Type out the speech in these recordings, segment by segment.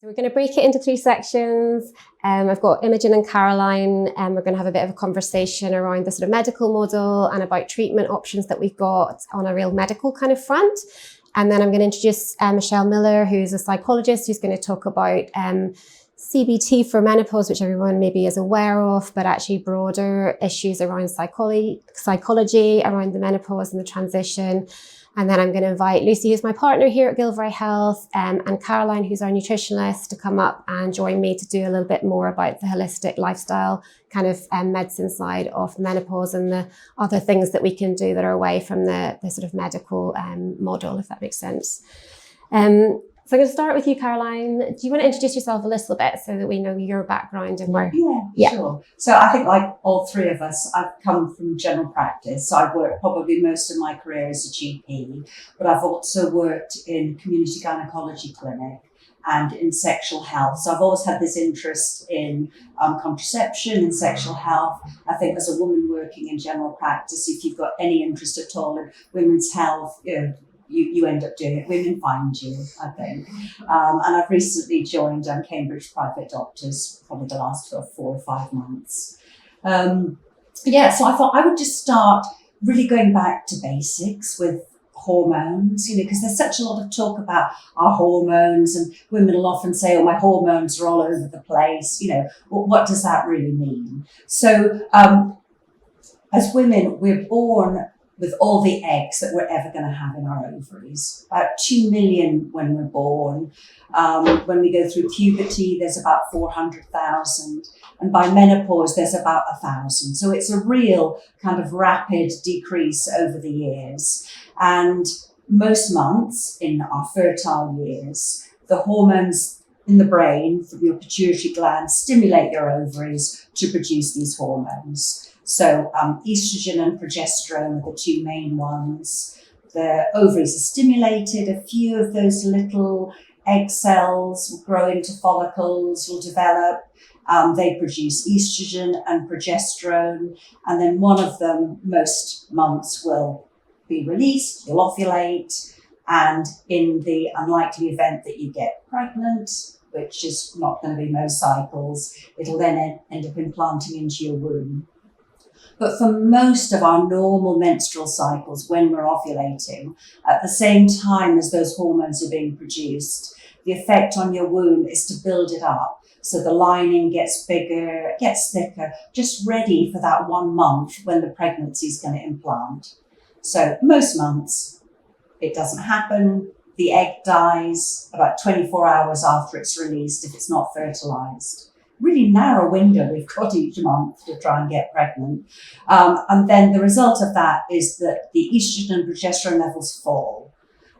So we're going to break it into 3 sections. I've got Imogen and Caroline, and we're going to have a bit of a conversation around the sort of medical model and about treatment options that we've got on a real medical kind of front. And then I'm going to introduce Michelle Miller, who's a psychologist, who's going to talk about CBT for menopause, which everyone maybe is aware of, but actually broader issues around psychology around the menopause and the transition. And then I'm going to invite Lucy, who's my partner here at Gilvray Health, and Caroline, who's our nutritionist, to come up and join me to do a little bit more about the holistic lifestyle kind of medicine side of menopause and the other things that we can do that are away from the sort of medical model, if that makes sense. So I'm going to start with you, Caroline. Do you want to introduce yourself a little bit so that we know your background and where? Yeah, sure. So I think like all 3 of us, I've come from general practice. So I've worked probably most of my career as a GP, but I've also worked in community gynecology clinic and in sexual health. So I've always had this interest in contraception and sexual health. I think as a woman working in general practice, if you've got any interest at all in women's health, you end up doing it. Women find you, I think. And I've recently joined Cambridge Private Doctors, probably the last 4 or 5 months. So I thought I would just start really going back to basics with hormones, because there's such a lot of talk about our hormones, and women will often say, oh, my hormones are all over the place. What does that really mean? So as women, we're born with all the eggs that we're ever going to have in our ovaries. About 2 million when we're born. When we go through puberty, there's about 400,000. And by menopause, there's about 1,000. So it's a real kind of rapid decrease over the years. And most months in our fertile years, the hormones in the brain from your pituitary gland stimulate your ovaries to produce these hormones. So estrogen and progesterone are the 2 main ones. The ovaries are stimulated. A few of those little egg cells will grow into follicles, will develop. They produce estrogen and progesterone. And then one of them, most months, will be released. You'll ovulate. And in the unlikely event that you get pregnant, which is not going to be most cycles, it'll then end up implanting into your womb. But for most of our normal menstrual cycles, when we're ovulating, at the same time as those hormones are being produced, the effect on your womb is to build it up. So the lining gets bigger, it gets thicker, just ready for that 1 month when the pregnancy is going to implant. So most months, it doesn't happen. The egg dies about 24 hours after it's released if it's not fertilized. Really narrow window we've got each month to try and get pregnant. And then the result of that is that the estrogen and progesterone levels fall.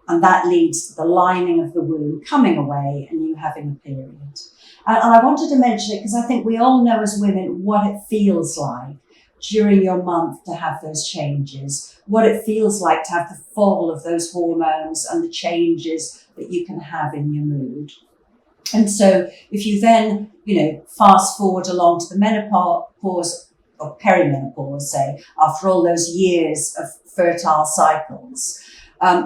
And that leads to the lining of the womb coming away and you having a period. And I wanted to mention it because I think we all know as women what it feels like during your month to have those changes, what it feels like to have the fall of those hormones and the changes that you can have in your mood. And so if you then, fast forward along to the menopause or perimenopause, say, after all those years of fertile cycles,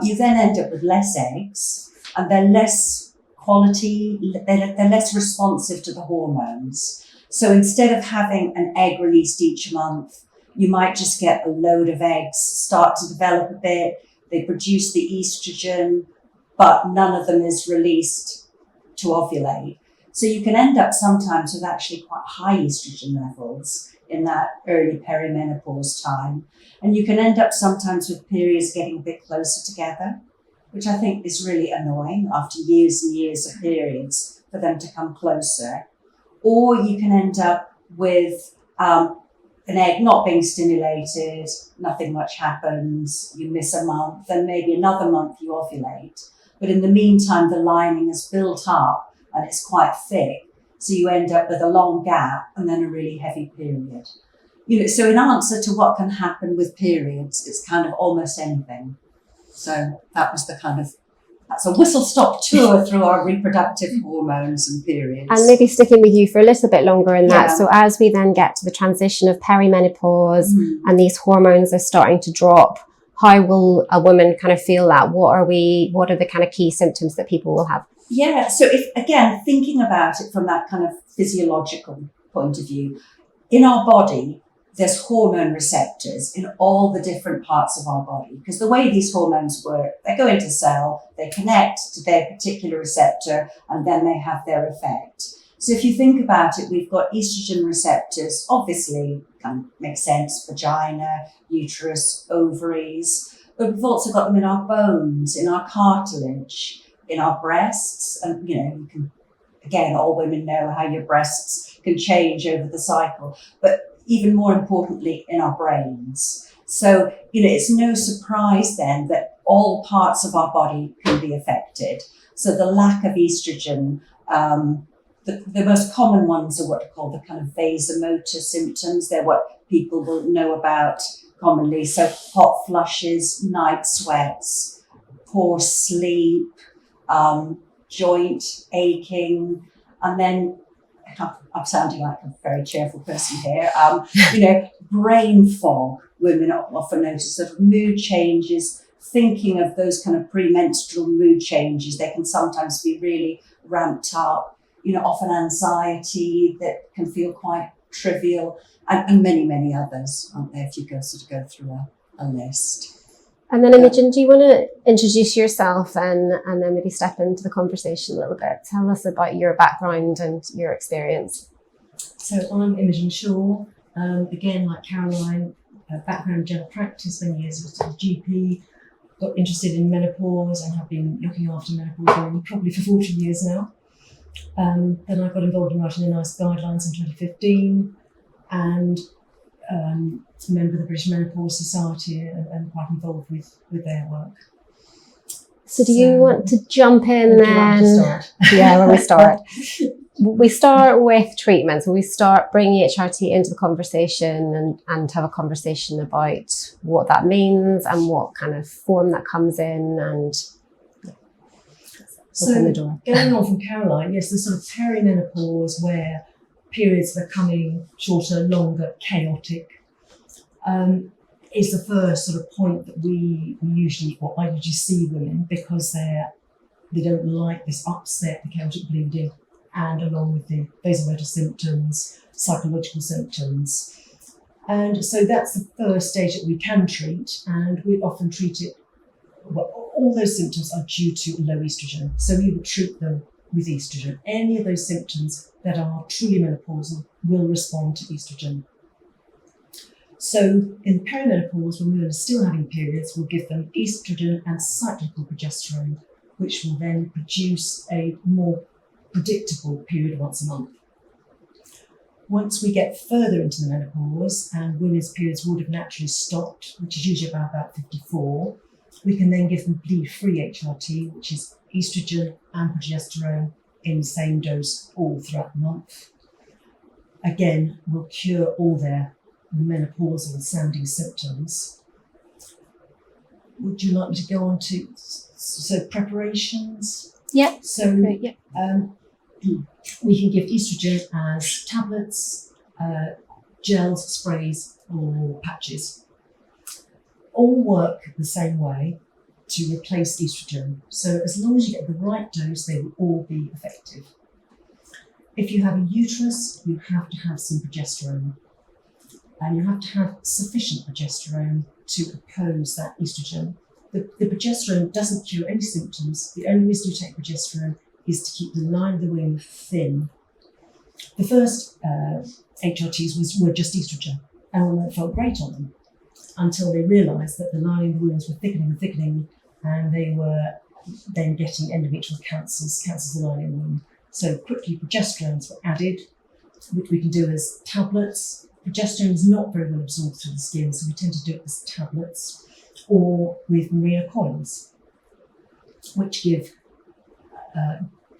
you then end up with less eggs and they're less quality, they're less responsive to the hormones. So instead of having an egg released each month, you might just get a load of eggs, start to develop a bit, they produce the estrogen, but none of them is released to ovulate. So you can end up sometimes with actually quite high estrogen levels in that early perimenopause time. And you can end up sometimes with periods getting a bit closer together, which I think is really annoying after years and years of periods for them to come closer. Or you can end up with an egg not being stimulated, nothing much happens, you miss a month, then maybe another month you ovulate. But in the meantime, the lining is built up and it's quite thick. So you end up with a long gap and then a really heavy period. So in answer to what can happen with periods, it's kind of almost anything. So that's a whistle-stop tour through our reproductive hormones and periods. And maybe sticking with you for a little bit longer in that. So as we then get to the transition of perimenopause and these hormones are starting to drop, how will a woman kind of feel that? What are the kind of key symptoms that people will have? Yeah, so if, again, thinking about it from that kind of physiological point of view, in our body, there's hormone receptors in all the different parts of our body, because the way these hormones work, they go into cell, they connect to their particular receptor, and then they have their effect. So if you think about it, we've got estrogen receptors, obviously, kind of makes sense, vagina, uterus, ovaries, but we've also got them in our bones, in our cartilage, in our breasts, and you can, again, all women know how your breasts can change over the cycle, but even more importantly, in our brains. So, it's no surprise then that all parts of our body can be affected. So the lack of estrogen, the most common ones are what are called the kind of vasomotor symptoms. They're what people will know about commonly. So hot flushes, night sweats, poor sleep, joint aching, and then I'm sounding like a very cheerful person here. Brain fog. Women often notice sort of mood changes, thinking of those kind of premenstrual mood changes. They can sometimes be really ramped up. Often anxiety that can feel quite trivial, and many, many others, aren't there, if you go through a list. And then Imogen, do you want to introduce yourself and then maybe step into the conversation a little bit? Tell us about your background and your experience. So I'm Imogen Shaw. Again, like Caroline, background in general practice, many years as a GP, got interested in menopause and have been looking after menopause women probably for 40 years now. Then I got involved in writing the NICE guidelines in 2015 and a member of the British Menopause Society and quite involved with their work. So do you want to jump in then? Yeah, where we start. We start with treatment. So we start bringing HRT into the conversation and have a conversation about what that means and what kind of form that comes in and open the door. Going on from Caroline, yes, the sort of perimenopause where periods are coming shorter, longer, chaotic, is the first sort of point that I usually see women because they don't like this upset, the chaotic bleeding, and along with the vasomotor symptoms, psychological symptoms. And so that's the first stage that we can treat, and we often treat it, all those symptoms are due to low estrogen. So we would treat them with estrogen. Any of those symptoms that are truly menopausal will respond to estrogen. So in perimenopause, when women are still having periods, we'll give them estrogen and cyclical progesterone, which will then produce a more predictable period once a month. Once we get further into the menopause and women's periods would have naturally stopped, which is usually about 54, we can then give them bleed-free HRT, which is estrogen and progesterone in the same dose all throughout the month. Again, will cure all their menopausal sounding symptoms. Would you like me to go on to preparations? Yeah. So great, yeah. We can give estrogen as tablets, gels, sprays, or patches. All work the same way to replace estrogen. So as long as you get the right dose, they will all be effective. If you have a uterus, you have to have some progesterone. And you have to have sufficient progesterone to oppose that estrogen. The progesterone doesn't cure any symptoms. The only reason you take progesterone is to keep the line of the womb thin. The first HRTs were just estrogen, and women felt great on them until they realised that the lining of the wombs were thickening, and they were then getting endometrial cancers of the lining of the womb. So quickly progesterones were added, which we can do as tablets. Progesterone is not very well absorbed through the skin, so we tend to do it as tablets, or with Mirena coils, which give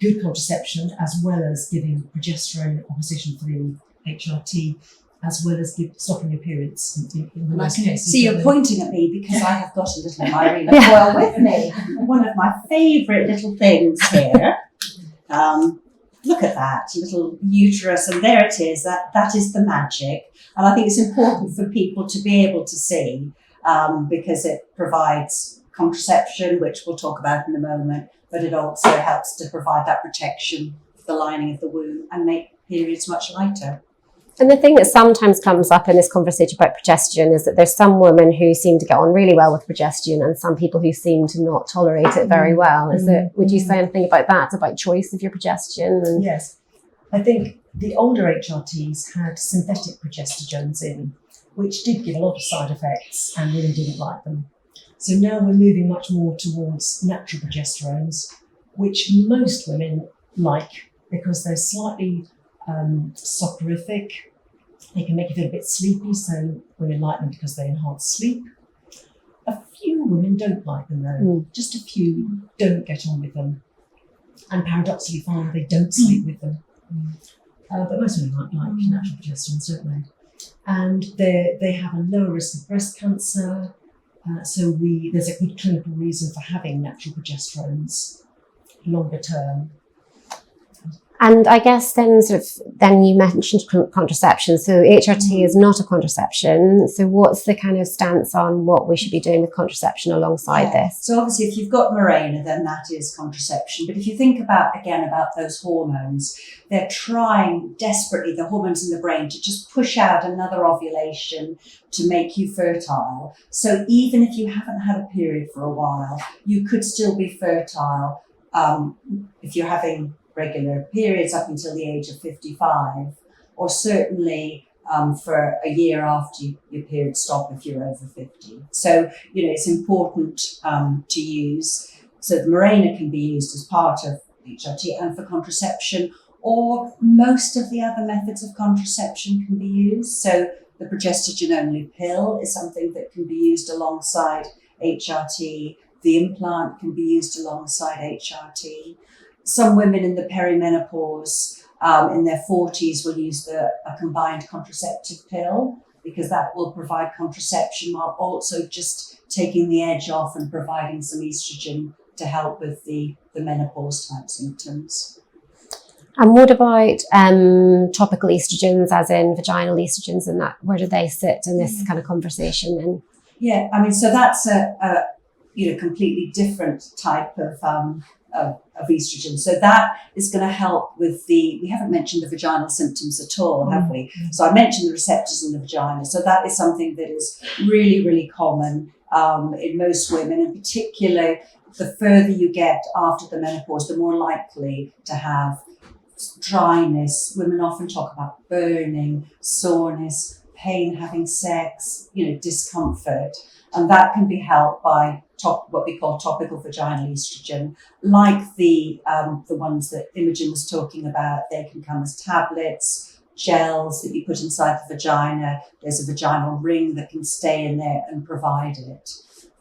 good contraception as well as giving progesterone opposition for the HRT, as well as stopping your periods in most cases. See, you're pointing at me because I have got a little Mirena coil with me. One of my favourite little things here. Look at that little uterus, and there it is. That is the magic, and I think it's important for people to be able to see because it provides contraception, which we'll talk about in a moment, but it also helps to provide that protection for the lining of the womb and make periods much lighter. And the thing that sometimes comes up in this conversation about progesterone is that there's some women who seem to get on really well with progesterone and some people who seem to not tolerate it very well. Would you say anything about that, about choice of your progesterone? Yes. I think the older HRTs had synthetic progesterones in, which did give a lot of side effects and women didn't like them. So now we're moving much more towards natural progesterones, which most women like because they're slightly soporific. They can make you feel a bit sleepy, so women like them because they enhance sleep. A few women don't like them though. Just a few don't get on with them. And paradoxically find they don't sleep with them. But most women like natural progesterones, don't they? And they have a lower risk of breast cancer. So there's a good clinical reason for having natural progesterones longer term. And I guess then you mentioned contraception. So HRT is not a contraception. So what's the kind of stance on what we should be doing with contraception alongside this? So obviously if you've got Mirena, then that is contraception. But if you think about those hormones, they're trying desperately, the hormones in the brain, to just push out another ovulation to make you fertile. So even if you haven't had a period for a while, you could still be fertile if you're having regular periods up until the age of 55, or certainly for a year after your periods stop if you're over 50. So, it's important to use. So the Mirena can be used as part of HRT and for contraception, or most of the other methods of contraception can be used. So the progesterone-only pill is something that can be used alongside HRT. The implant can be used alongside HRT. Some women in the perimenopause, in their 40s, will use a combined contraceptive pill because that will provide contraception while also just taking the edge off and providing some estrogen to help with the menopause type symptoms. And what about topical estrogens, as in vaginal estrogens, and that? Where do they sit in this kind of conversation? And yeah, so that's a completely different type of estrogen. So that is going to help with we haven't mentioned the vaginal symptoms at all, have we? So I mentioned the receptors in the vagina. So that is something that is really, really common in most women, and particularly the further you get after the menopause, the more likely to have dryness. Women often talk about burning, soreness, pain having sex, discomfort. And that can be helped by what we call topical vaginal estrogen, like the ones that Imogen was talking about. They can come as tablets, gels that you put inside the vagina. There's a vaginal ring that can stay in there and provide it.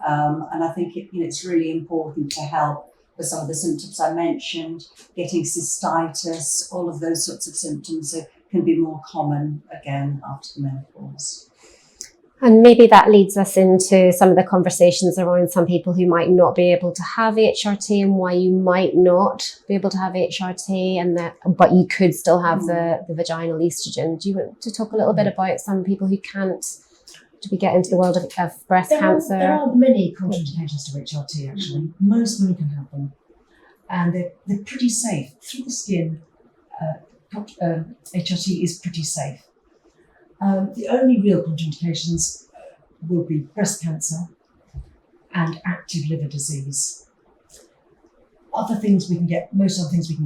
And I think it's really important to help with some of the symptoms I mentioned, getting cystitis, all of those sorts of symptoms can be more common again after the menopause. And maybe that leads us into some of the conversations around some people who might not be able to have HRT and why you might not be able to have HRT, but you could still have the vaginal estrogen. Do you want to talk a little bit about some people who can't? Do we get into the world of breast cancer? There are many contraindications to HRT, actually. Most women can have them. And they're pretty safe. Through the skin, HRT is pretty safe. The only real contraindications will be breast cancer and active liver disease. Most other things we can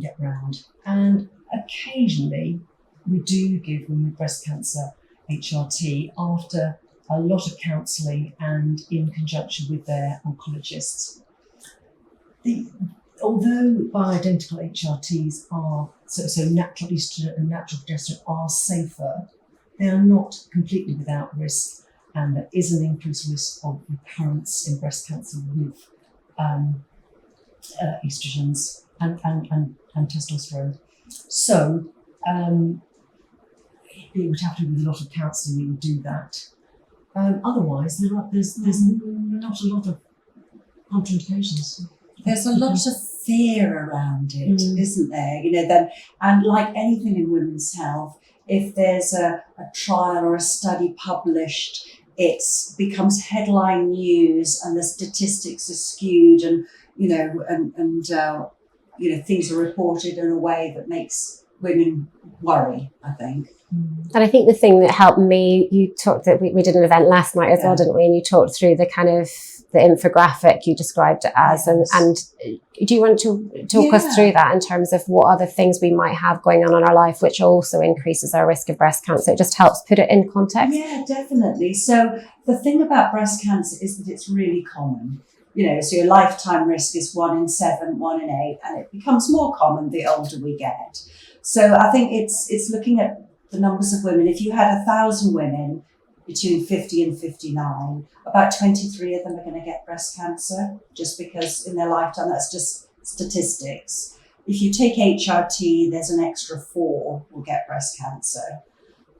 get round. And occasionally we do give women with breast cancer HRT after a lot of counselling and in conjunction with their oncologists. Although bioidentical HRTs are, so natural estrogen and natural progesterone are safer, they are not completely without risk, and there is an increased risk of recurrence in breast cancer with estrogens and testosterone. So it would have to be with a lot of counselling we would do that. Otherwise, there's not a lot of contraindications. There's a lot of fear around it, isn't there? And like anything in women's health, if there's a trial or a study published it becomes headline news, and the statistics are skewed, and things are reported in a way that makes women worry, I think. And I think the thing that helped me, you talked that we did an event last night as well, didn't we? And you talked through the kind of the infographic you described it as. Yes. And do you want to talk us through that in terms of what other things we might have going on in our life, which also increases our risk of breast cancer? It just helps put it in context. Yeah, definitely. So the thing about breast cancer is that it's really common. So your lifetime risk is 1 in 7, 1 in 8, and it becomes more common the older we get. So I think it's looking at the numbers of women. If you had 1,000 women between 50 and 59, about 23 of them are going to get breast cancer just because in their lifetime. That's just statistics. If you take HRT, there's an extra 4 will get breast cancer.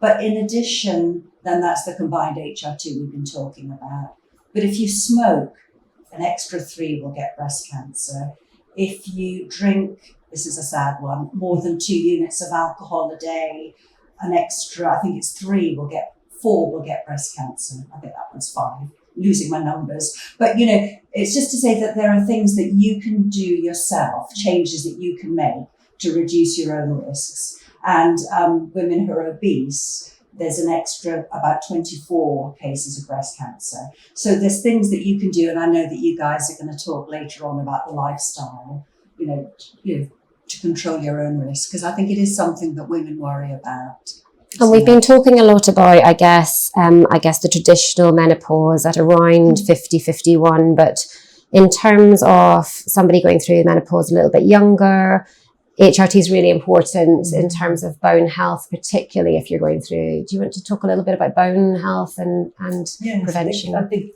But in addition, then that's the combined HRT we've been talking about. But if you smoke, an extra 3 will get breast cancer. If you drink, this is a sad one, more than 2 units of alcohol a day, an extra, I think it's 4 will get breast cancer. I think that one's 5, losing my numbers. But, it's just to say that there are things that you can do yourself, changes that you can make to reduce your own risks. And women who are obese, there's an extra about 24 cases of breast cancer. So there's things that you can do, and I know that you guys are going to talk later on about the lifestyle, to control your own risk, because I think it is something that women worry about. And we've been talking a lot about, I guess the traditional menopause at around 50, 51, but in terms of somebody going through menopause a little bit younger, HRT is really important in terms of bone health, particularly if you're going through. Do you want to talk a little bit about bone health and prevention? I think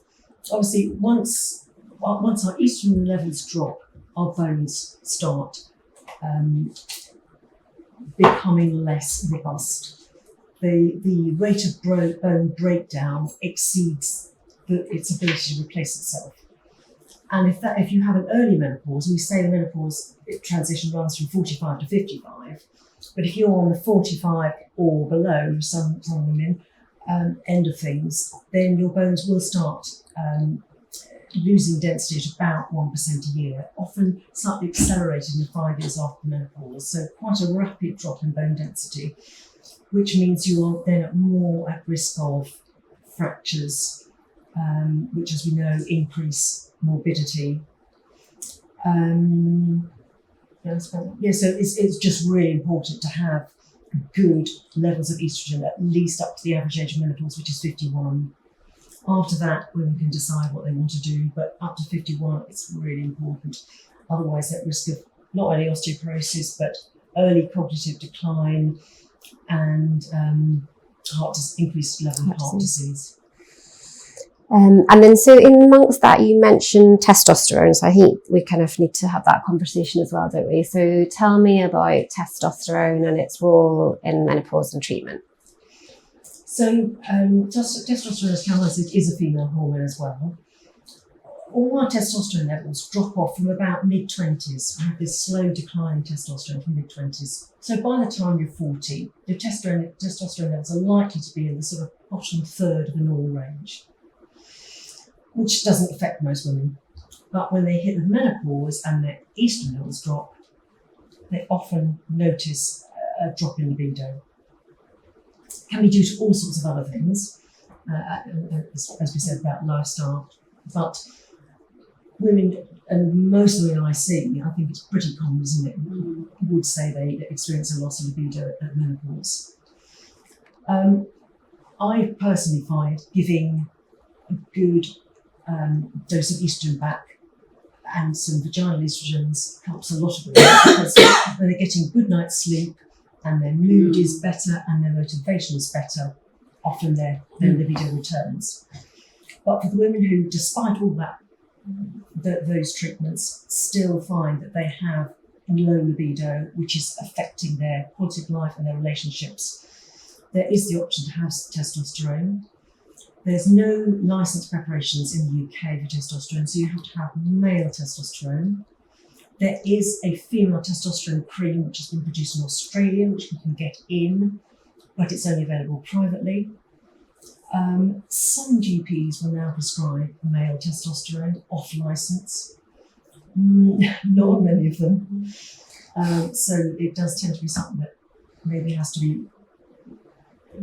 obviously once our estrogen levels drop, our bones start becoming less robust. The rate of bone breakdown exceeds its ability to replace itself. And if you have an early menopause, we say the menopause transition runs from 45 to 55, but if you're on the 45 or below, some women, end of things, then your bones will start losing density at about 1% a year, often slightly accelerated in the 5 years after menopause. So quite a rapid drop in bone density, which means you are then more at risk of fractures, which, as we know, increase morbidity. So it's just really important to have good levels of estrogen, at least up to the average age of menopause, which is 51. After that, women can decide what they want to do, but up to 51, it's really important. Otherwise, they're at risk of not only osteoporosis, but early cognitive decline and increased level of heart disease. And then so in amongst that, you mentioned testosterone. So I think we kind of need to have that conversation as well, don't we? So tell me about testosterone and its role in menopause and treatment. So testosterone, as Caroline said, is a female hormone as well. All our testosterone levels drop off from about mid-20s. We have this slow decline in testosterone from mid-20s. So by the time you're 40, your testosterone levels are likely to be in the sort of bottom third of the normal range, which doesn't affect most women. But when they hit the menopause and their estrogen levels drop, they often notice a drop in libido. It can be due to all sorts of other things, as we said, about lifestyle. But women, and most of the women I see, I think it's pretty common, isn't it, would say they experience a loss of libido at menopause. I personally find giving a good dose of estrogen back and some vaginal estrogens helps a lot of women, because when they're getting a good night's sleep and their mood is better and their motivation is better, often their libido returns. But for the women who, despite all that, those treatments, still find that they have low libido, which is affecting their quality of life and their relationships, there is the option to have testosterone. There's no licensed preparations in the UK for testosterone, so you have to have male testosterone. There is a female testosterone cream which has been produced in Australia, which you can get in, but it's only available privately. Some GPs will now prescribe male testosterone off licence. Not many of them. So it does tend to be something that maybe has to be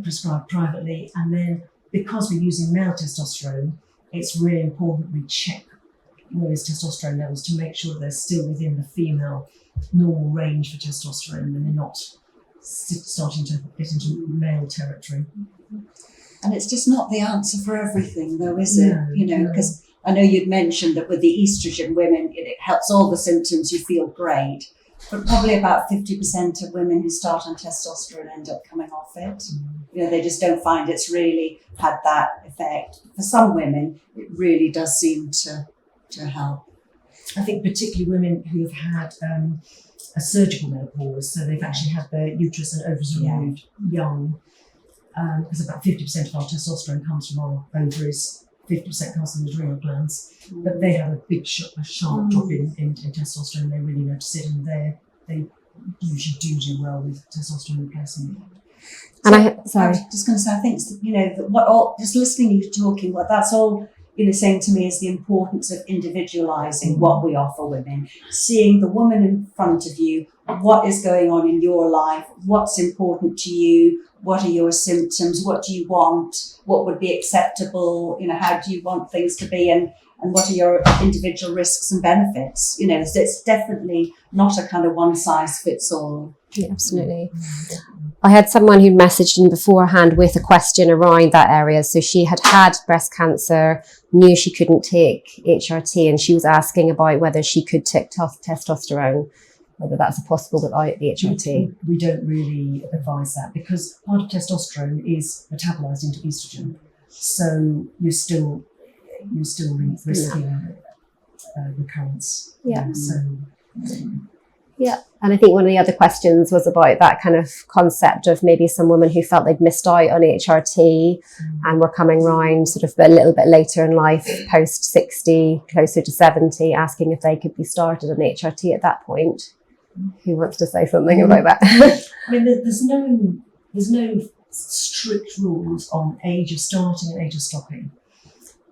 prescribed privately. And then because we're using male testosterone, it's really important we check women's testosterone levels to make sure they're still within the female normal range for testosterone and they're not starting to get into male territory. And it's just not the answer for everything, though, is it? Because I know you'd mentioned that with the estrogen women, it helps all the symptoms, you feel great. But probably about 50% of women who start on testosterone end up coming off it. They just don't find it's really had that effect. For some women, it really does seem to help. I think particularly women who have had a surgical menopause, so they've actually had their uterus and ovaries removed young, because about 50% of our testosterone comes from our ovaries, 50% comes from the adrenal glands, but they have a big sharp drop in testosterone. They really notice it, and they usually do well with testosterone replacement. And I was just going to say, I think just listening to you talking, what that's all saying to me is the importance of individualising what we offer women, seeing the woman in front of you, what is going on in your life, what's important to you, what are your symptoms, what do you want, what would be acceptable, how do you want things to be, and what are your individual risks and benefits. So it's definitely not a kind of one size fits all. Yeah, absolutely. I had someone who messaged in beforehand with a question around that area. So she had breast cancer, knew she couldn't take HRT, and she was asking about whether she could take testosterone, whether that's possible without the HRT. We don't really advise that because part of testosterone is metabolized into estrogen. So you're still risking recurrence. Yeah. Yeah. And I think one of the other questions was about that kind of concept of maybe some women who felt they'd missed out on HRT and were coming round sort of a little bit later in life, post 60, closer to 70, asking if they could be started on HRT at that point. Who wants to say something about that? I mean, there's no strict rules on age of starting and age of stopping.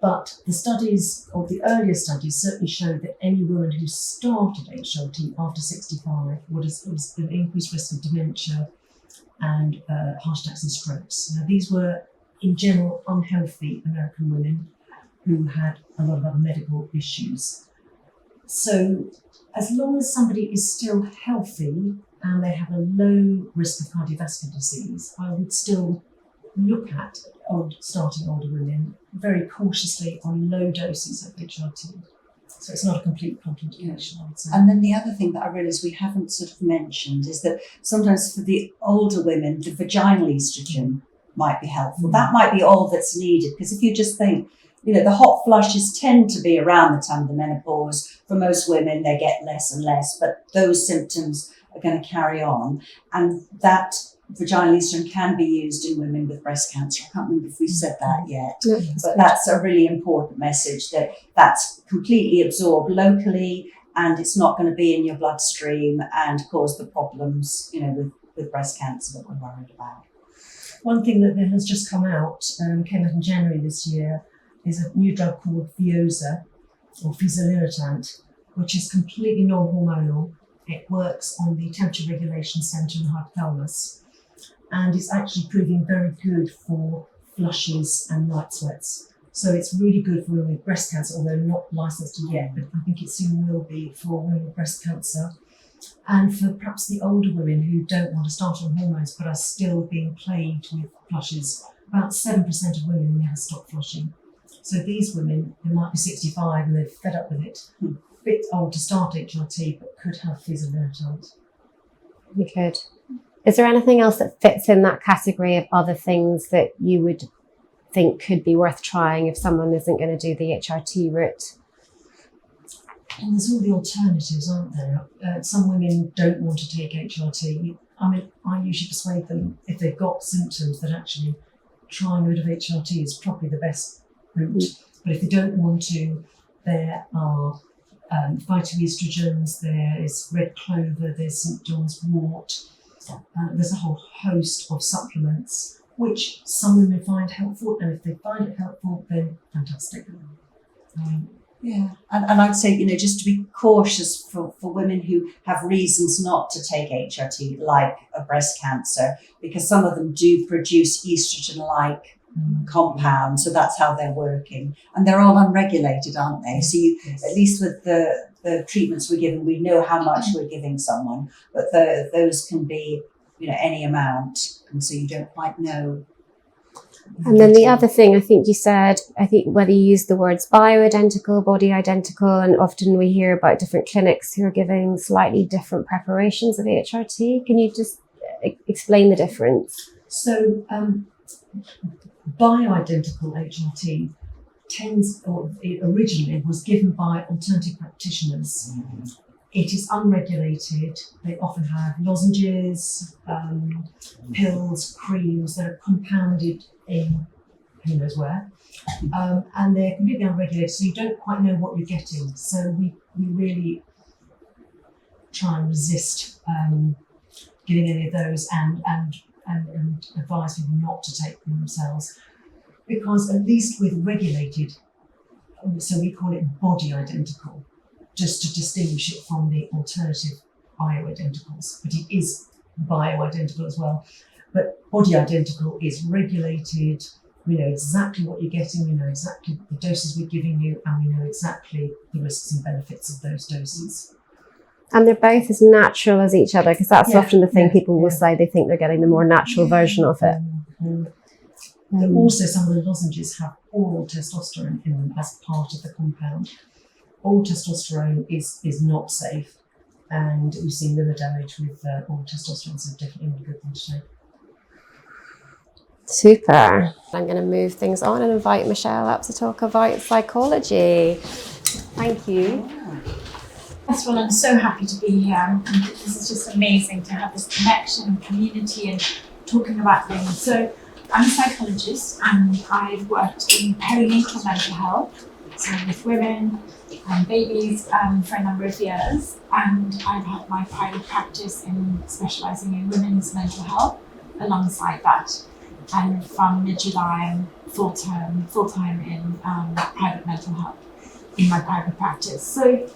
But the studies, or the earlier studies, certainly showed that any woman who started HRT after 65 was an increased risk of dementia and heart attacks and strokes. Now, these were, in general, unhealthy American women who had a lot of other medical issues. So as long as somebody is still healthy and they have a low risk of cardiovascular disease, I would still look at starting older women very cautiously on low doses of HRT. So it's not a complete contraindication, I would say. And then the other thing that I realise we haven't sort of mentioned is that sometimes for the older women, the vaginal estrogen might be helpful. That might be all that's needed, because if you just think, the hot flushes tend to be around the time of the menopause. For most women, they get less and less, but those symptoms are going to carry on. And that vaginal estrogen can be used in women with breast cancer. I can't remember if we said that yet, but that's a really important message, that that's completely absorbed locally and it's not going to be in your bloodstream and cause the problems, with breast cancer that we're worried about. One thing that has just came out in January this year, is a new drug called Veoza, or fezolinetant, which is completely non-hormonal. It works on the temperature regulation centre in the hypothalamus, and it's actually proving very good for flushes and night sweats. So it's really good for women with breast cancer, although not licensed yet, but I think it soon will be for women with breast cancer. And for perhaps the older women who don't want to start on hormones but are still being plagued with flushes, about 7% of women never stop flushing. So these women, they might be 65 and they're fed up with it, a bit old to start HRT, but could have fezolinetant. You could. Is there anything else that fits in that category of other things that you would think could be worth trying if someone isn't going to do the HRT route? And there's all the alternatives, aren't there? Some women don't want to take HRT. I mean, I usually persuade them, if they've got symptoms, that actually trying rid of HRT is probably the best route. But if they don't want to, there are phytoestrogens, there is red clover, there's St. John's wort, there's a whole host of supplements, which some women find helpful, and if they find it helpful, then fantastic. Yeah, and I'd say, just to be cautious for women who have reasons not to take HRT, like a breast cancer, because some of them do produce estrogen-like compounds, so that's how they're working. And they're all unregulated, aren't they? So at least with the treatments we're giving, we know how much we're giving someone, but those can be, any amount, and so you don't quite know. And then the other thing, I think whether you use the words bioidentical, body identical, and often we hear about different clinics who are giving slightly different preparations of HRT. Can you just explain the difference? So bioidentical HRT it originally was given by alternative practitioners. It is unregulated. They often have lozenges, pills, creams that are compounded in who knows where, and they're completely unregulated, so you don't quite know what you're getting. So we really try and resist giving any of those, and advise people not to take them themselves, because at least with regulated, so we call it body identical, just to distinguish it from the alternative bioidenticals, but it is bioidentical as well. But body identical is regulated. We know exactly what you're getting. We know exactly the doses we're giving you, and we know exactly the risks and benefits of those doses. And they're both as natural as each other, because that's often the thing people will say, they think they're getting the more natural version of it. Also, some of the lozenges have oral testosterone in them as part of the compound. Oral testosterone is not safe, and we've seen liver damage with oral testosterone, so definitely not a good thing to take. Super. I'm going to move things on and invite Michelle up to talk about psychology. Thank you. First of all, I'm so happy to be here. I think this is just amazing to have this connection and community and talking about things. So I'm a psychologist, and I've worked in perinatal mental health, so with women and babies for a number of years, and I've had my private practice in specialising in women's mental health alongside that. And from mid-July, I'm full-time in private mental health in my private practice. So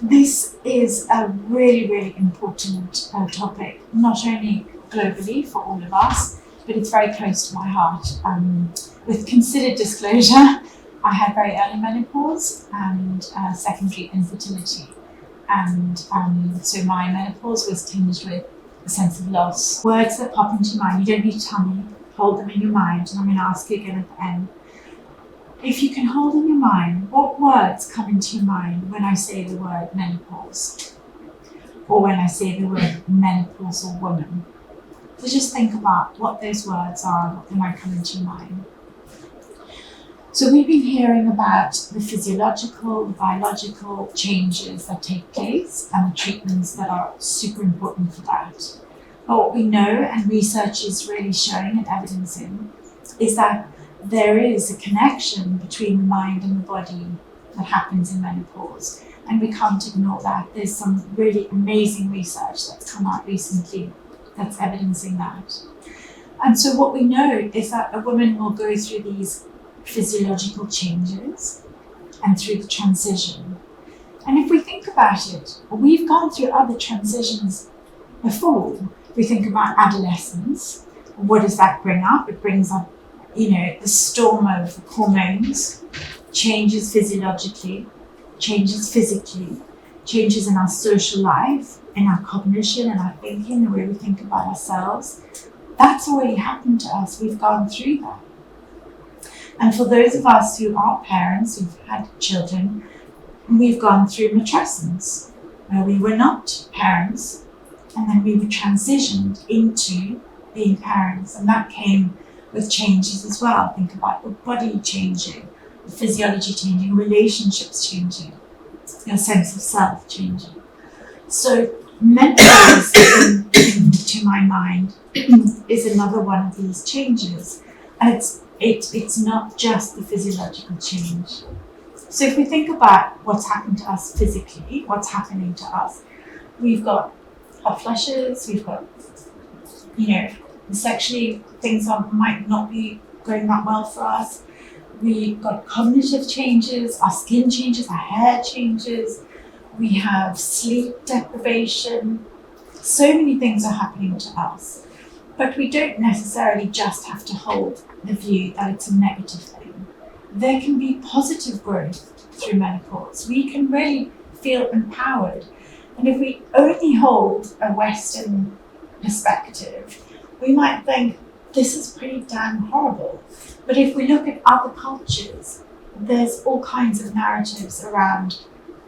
this is a really, really important topic, not only globally for all of us, but it's very close to my heart. With considered disclosure, I had very early menopause and secondary infertility. And so my menopause was tinged with a sense of loss. Words that pop into your mind, you don't need to tell me, hold them in your mind, and I'm going to ask you again at the end. If you can hold in your mind, what words come into your mind when I say the word menopause? Or when I say the word menopausal woman? So just think about what those words are, what they might come into your mind. So we've been hearing about the physiological, the biological changes that take place and the treatments that are super important for that. But what we know, and research is really showing and evidencing, is that there is a connection between the mind and the body that happens in menopause. And we can't ignore that. There's some really amazing research that's come out recently that's evidencing that. And so what we know is that a woman will go through these physiological changes and through the transition. And if we think about it, we've gone through other transitions before. We think about adolescence. What does that bring up? It brings up, the storm of hormones, changes physiologically, changes physically, changes in our social life, in our cognition, and our thinking, the way we think about ourselves. That's already happened to us. We've gone through that. And for those of us who are parents, who've had children, we've gone through matrescence, where we were not parents, and then we were transitioned into being parents. And that came with changes as well. Think about your body changing, the physiology changing, relationships changing, your sense of self changing. So menopause, to my mind, is another one of these changes. And it's not just the physiological change. So if we think about what's happened to us physically, what's happening to us, we've got hot flushes, we've got, sexually things might not be going that well for us. We've got cognitive changes, our skin changes, our hair changes, we have sleep deprivation. So many things are happening to us. But we don't necessarily just have to hold the view that it's a negative thing. There can be positive growth through menopause. We can really feel empowered. And if we only hold a Western perspective, we might think, this is pretty damn horrible. But if we look at other cultures, there's all kinds of narratives around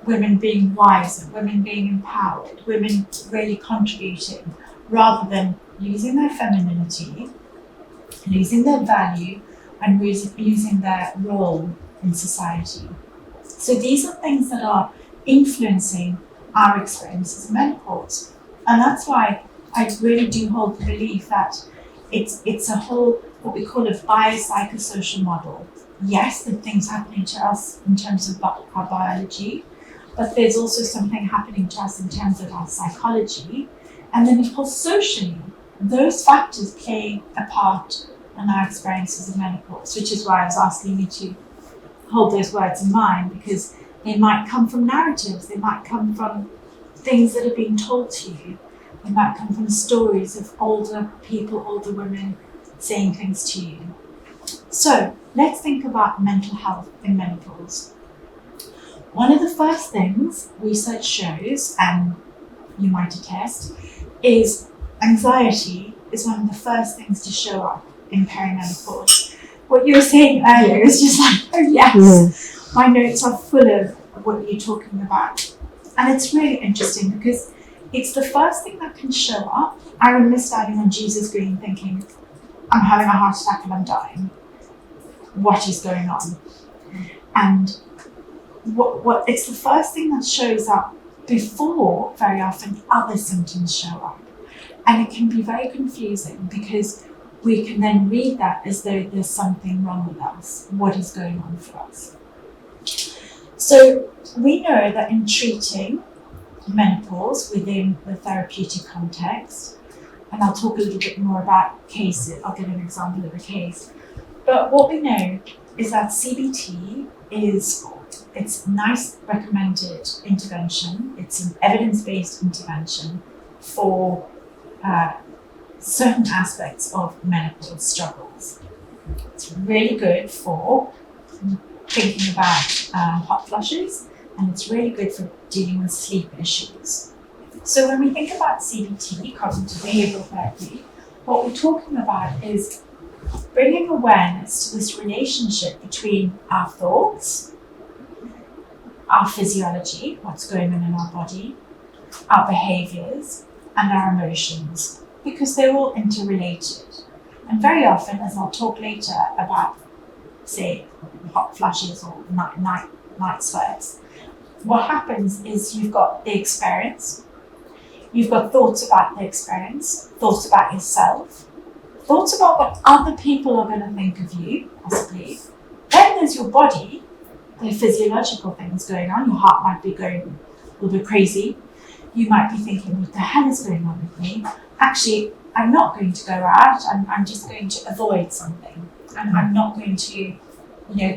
women being wiser, women being empowered, women really contributing, rather than using their femininity, losing their value, and using their role in society. So these are things that are influencing our experiences of menopause. And that's why I really do hold the belief that it's a whole, what we call a biopsychosocial model. Yes, there are things happening to us in terms of our biology, but there's also something happening to us in terms of our psychology. And then of course socially, those factors play a part in our experiences of menopause, which is why I was asking you to hold those words in mind, because they might come from narratives, they might come from things that are being told to you, they might come from stories of older people, older women saying things to you. So let's think about mental health in menopause. One of the first things research shows, and you might attest, is anxiety is one of the first things to show up in perimenopause. What you were saying earlier is just like, oh yes, my notes are full of what you're talking about. And it's really interesting because it's the first thing that can show up. I remember standing on Jesus Green thinking, I'm having a heart attack and I'm dying. What is going on? And what it's the first thing that shows up before very often other symptoms show up. And it can be very confusing because we can then read that as though there's something wrong with us. What is going on for us? So we know that in treating menopause within the therapeutic context, and I'll talk a little bit more about cases, I'll give an example of a case, but what we know is that CBT it's nice recommended intervention, it's an evidence-based intervention for certain aspects of menopause struggles. It's really good for thinking about hot flushes, and it's really good for dealing with sleep issues. So when we think about CBT, cognitive behavioral therapy, what we're talking about is bringing awareness to this relationship between our thoughts, our physiology, what's going on in our body, our behaviors, and our emotions, because they're all interrelated. And very often, as I'll talk later about, say, hot flushes or night sweats, what happens is you've got the experience, you've got thoughts about the experience, thoughts about yourself, thoughts about what other people are going to think of you, possibly. Then there's your body, the physiological things going on. Your heart might be going a little bit crazy. You might be thinking, what the hell is going on with me? Actually, I'm not going to go out. I'm just going to avoid something. And I'm not going to,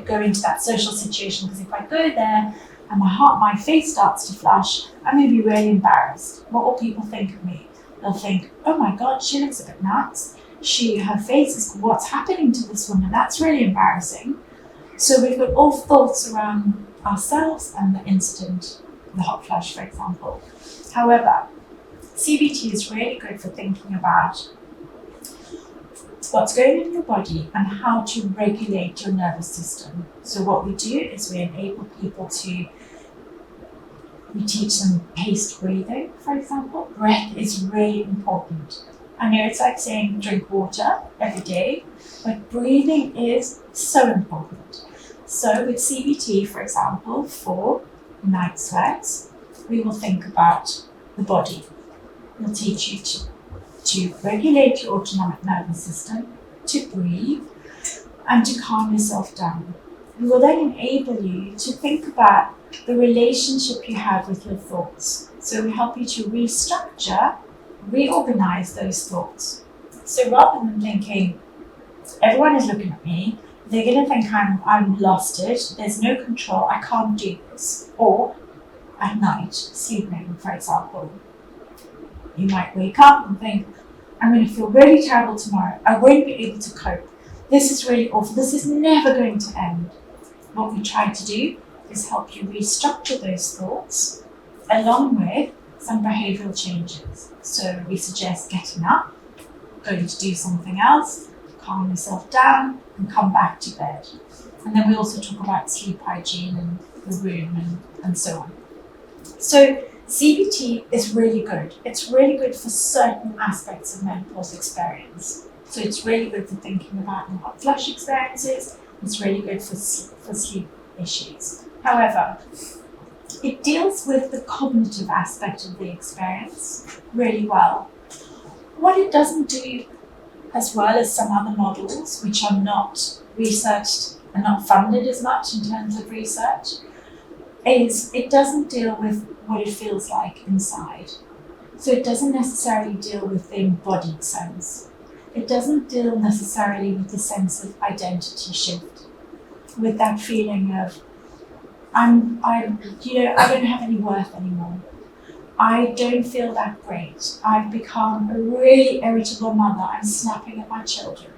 go into that social situation, because if I go there and my face starts to flush, I'm going to be really embarrassed. What will people think of me? They'll think, oh my God, she looks a bit nuts. Her face is, what's happening to this woman? That's really embarrassing. So we've got all thoughts around ourselves and the incident, the hot flush, for example. However, CBT is really good for thinking about what's going on in your body and how to regulate your nervous system. So what we do is we enable people we teach them paced breathing, for example. Breath is really important. I know it's like saying drink water every day, but breathing is so important. So with CBT, for example, for night sweats, we will think about the body. We'll teach you to regulate your autonomic nervous system, to breathe, and to calm yourself down. We will then enable you to think about the relationship you have with your thoughts. So we help you to restructure, reorganize those thoughts. So rather than thinking, everyone is looking at me, they're going to think I'm lost it, there's no control, I can't do this. Or at night, sleeping, for example, you might wake up and think, I'm going to feel really terrible tomorrow, I won't be able to cope, this is really awful, this is never going to end. What we try to do is help you restructure those thoughts along with some behavioural changes. So we suggest getting up, going to do something else, calm yourself down and come back to bed. And then we also talk about sleep hygiene and the room and so on. So CBT is really good. It's really good for certain aspects of menopause experience. So it's really good for thinking about hot flush experiences. It's really good for sleep issues. However, it deals with the cognitive aspect of the experience really well. What it doesn't do as well as some other models, which are not researched and not funded as much in terms of research, is it doesn't deal with what it feels like inside. So it doesn't necessarily deal with the embodied sense. It doesn't deal necessarily with the sense of identity shift, with that feeling of I don't have any worth anymore. I don't feel that great. I've become a really irritable mother. I'm snapping at my children.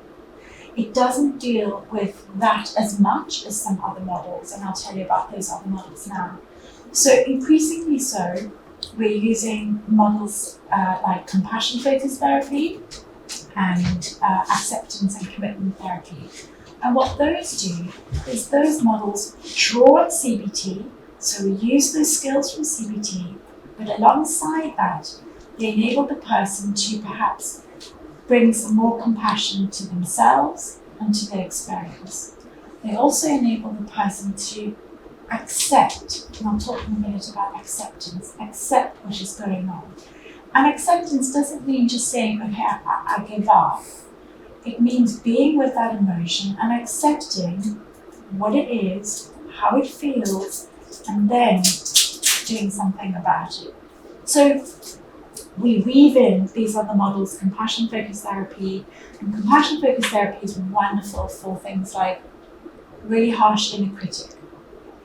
It doesn't deal with that as much as some other models, and I'll tell you about those other models now. So increasingly so, we're using models like compassion-focused therapy and acceptance and commitment therapy. And what those do is those models draw on CBT, so we use those skills from CBT, but alongside that, they enable the person to perhaps bring some more compassion to themselves and to their experience. They also enable the person to accept, and I'll talk in a minute about acceptance, accept what is going on. And acceptance doesn't mean just saying, okay, I give up. It means being with that emotion and accepting what it is, how it feels, and then doing something about it. So we weave in these other models, compassion-focused therapy, and compassion-focused therapy is wonderful for things like really harsh inner critic.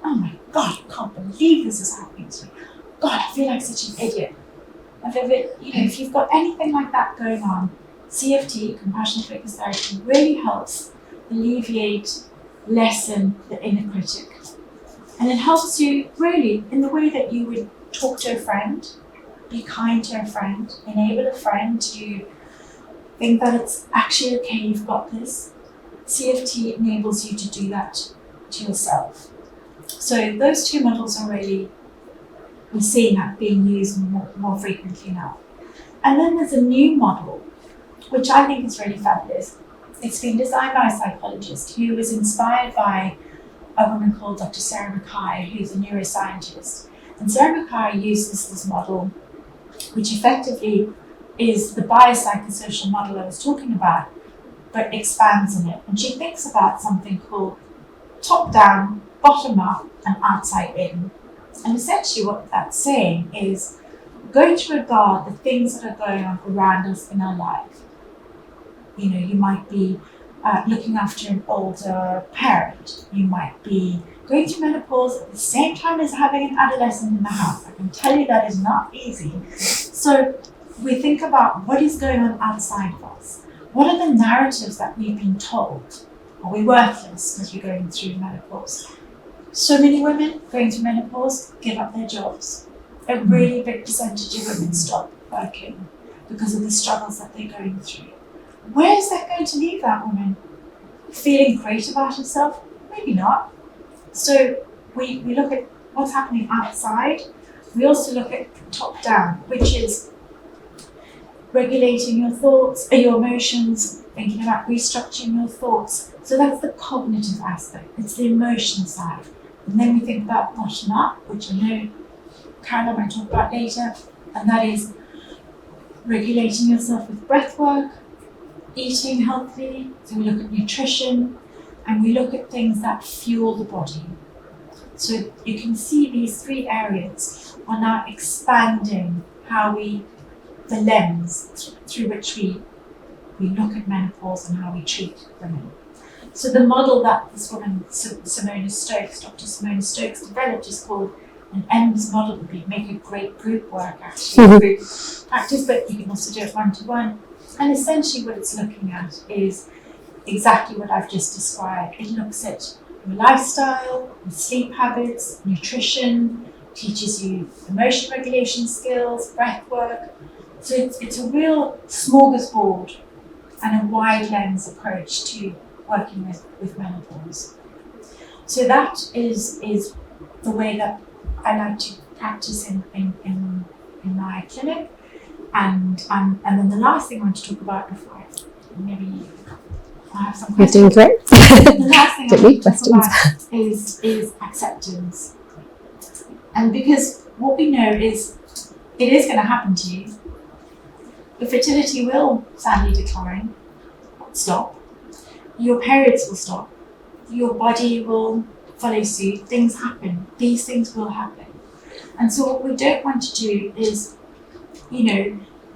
Oh my God, I can't believe this is happening to me. God, I feel like such an idiot. If you've got anything like that going on, CFT, compassion-focused therapy, really helps alleviate, lessen the inner critic. And it helps you really in the way that you would talk to a friend, be kind to a friend, enable a friend to think that it's actually okay, you've got this. CFT enables you to do that to yourself. So those two models are really, we're seeing that being used more frequently now. And then there's a new model, which I think is really fabulous. It's been designed by a psychologist who was inspired by a woman called Dr. Sarah Mackay, who's a neuroscientist. And Sarah Mackay uses this model, which effectively is the biopsychosocial model I was talking about, but expands on it. And she thinks about something called top-down, bottom-up, and outside-in. And essentially what that's saying is going to regard the things that are going on around us in our life. You might be looking after an older parent. You might be going through menopause at the same time as having an adolescent in the house. I can tell you that is not easy. So we think about what is going on outside of us. What are the narratives that we've been told? Are we worthless because we're going through menopause? So many women going through menopause give up their jobs. A really big percentage of women stop working because of the struggles that they're going through. Where is that going to leave that woman? Feeling great about herself? Maybe not. So we look at what's happening outside. We also look at top down, which is regulating your thoughts, your emotions, thinking about restructuring your thoughts. So that's the cognitive aspect. It's the emotion side. And then we think about bottom up, which I know Caroline might talk about later, and that is regulating yourself with breath work, eating healthily. So we look at nutrition, and we look at things that fuel the body. So you can see these three areas are now expanding the lens through which we we look at menopause and how we treat women. So the model that this woman, Dr. Simona Stokes developed is called an EMS model. It would make a great group work, actually, group practice, but you can also do it one-to-one. And essentially what it's looking at is exactly what I've just described. It looks at your lifestyle, your sleep habits, nutrition, teaches you emotion regulation skills, breath work. So it's a real smorgasbord and a wide lens approach to working with menopause. So that is the way that I like to practice in my clinic. And then the last thing I want to talk about before maybe I have some questions. You're doing great. The last thing I want to talk about is acceptance. And because what we know is it is going to happen to you. The fertility will sadly decline, stop. Your periods will stop. Your body will follow suit. Things happen. These things will happen. And so what we don't want to do is,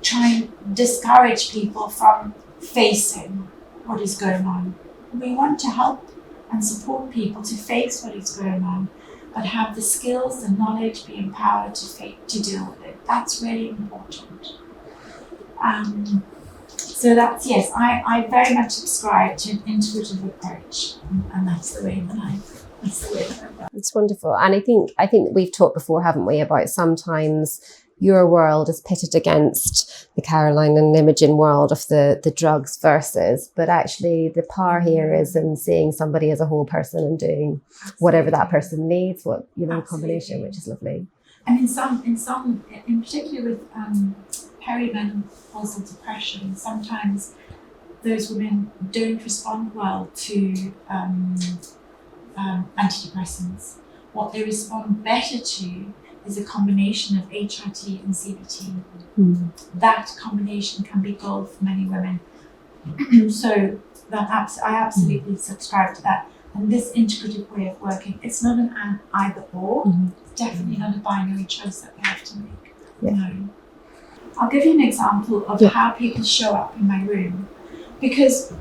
try and discourage people from facing what is going on. We want to help and support people to face what is going on, but have the skills, the knowledge, be empowered to deal with it. That's really important. So that's, yes, I very much subscribe to an integrative approach, and that's the way that I work. It's wonderful. And I think we've talked before, haven't we, about sometimes your world is pitted against the Caroline and Imogen world of the drugs versus, but actually the power here is in seeing somebody as a whole person and doing whatever that person needs, combination, which is lovely. And in particular with perimenopausal depression, sometimes those women don't respond well to antidepressants. What they respond better to is a combination of HRT and CBT. That combination can be gold for many women. So I absolutely subscribe to that. And this integrative way of working, it's not an either or. It's definitely not a binary choice that we have to make. Yeah. No. I'll give you an example of how people show up in my room. Because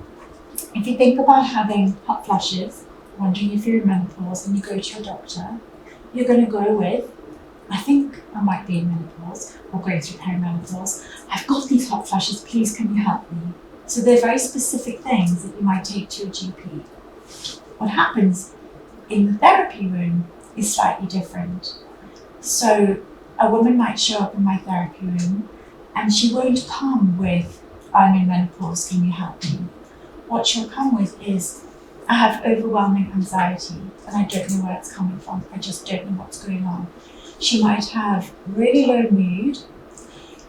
if you think about having hot flushes, wondering if you're in menopause, and you go to your doctor, you're going to go with, I think I might be in menopause or going through perimenopause. I've got these hot flushes, please can you help me? So they're very specific things that you might take to your GP. What happens in the therapy room is slightly different. So a woman might show up in my therapy room and she won't come with, I'm in menopause, can you help me? What she'll come with is, I have overwhelming anxiety and I don't know where it's coming from. I just don't know what's going on. She might have really low mood,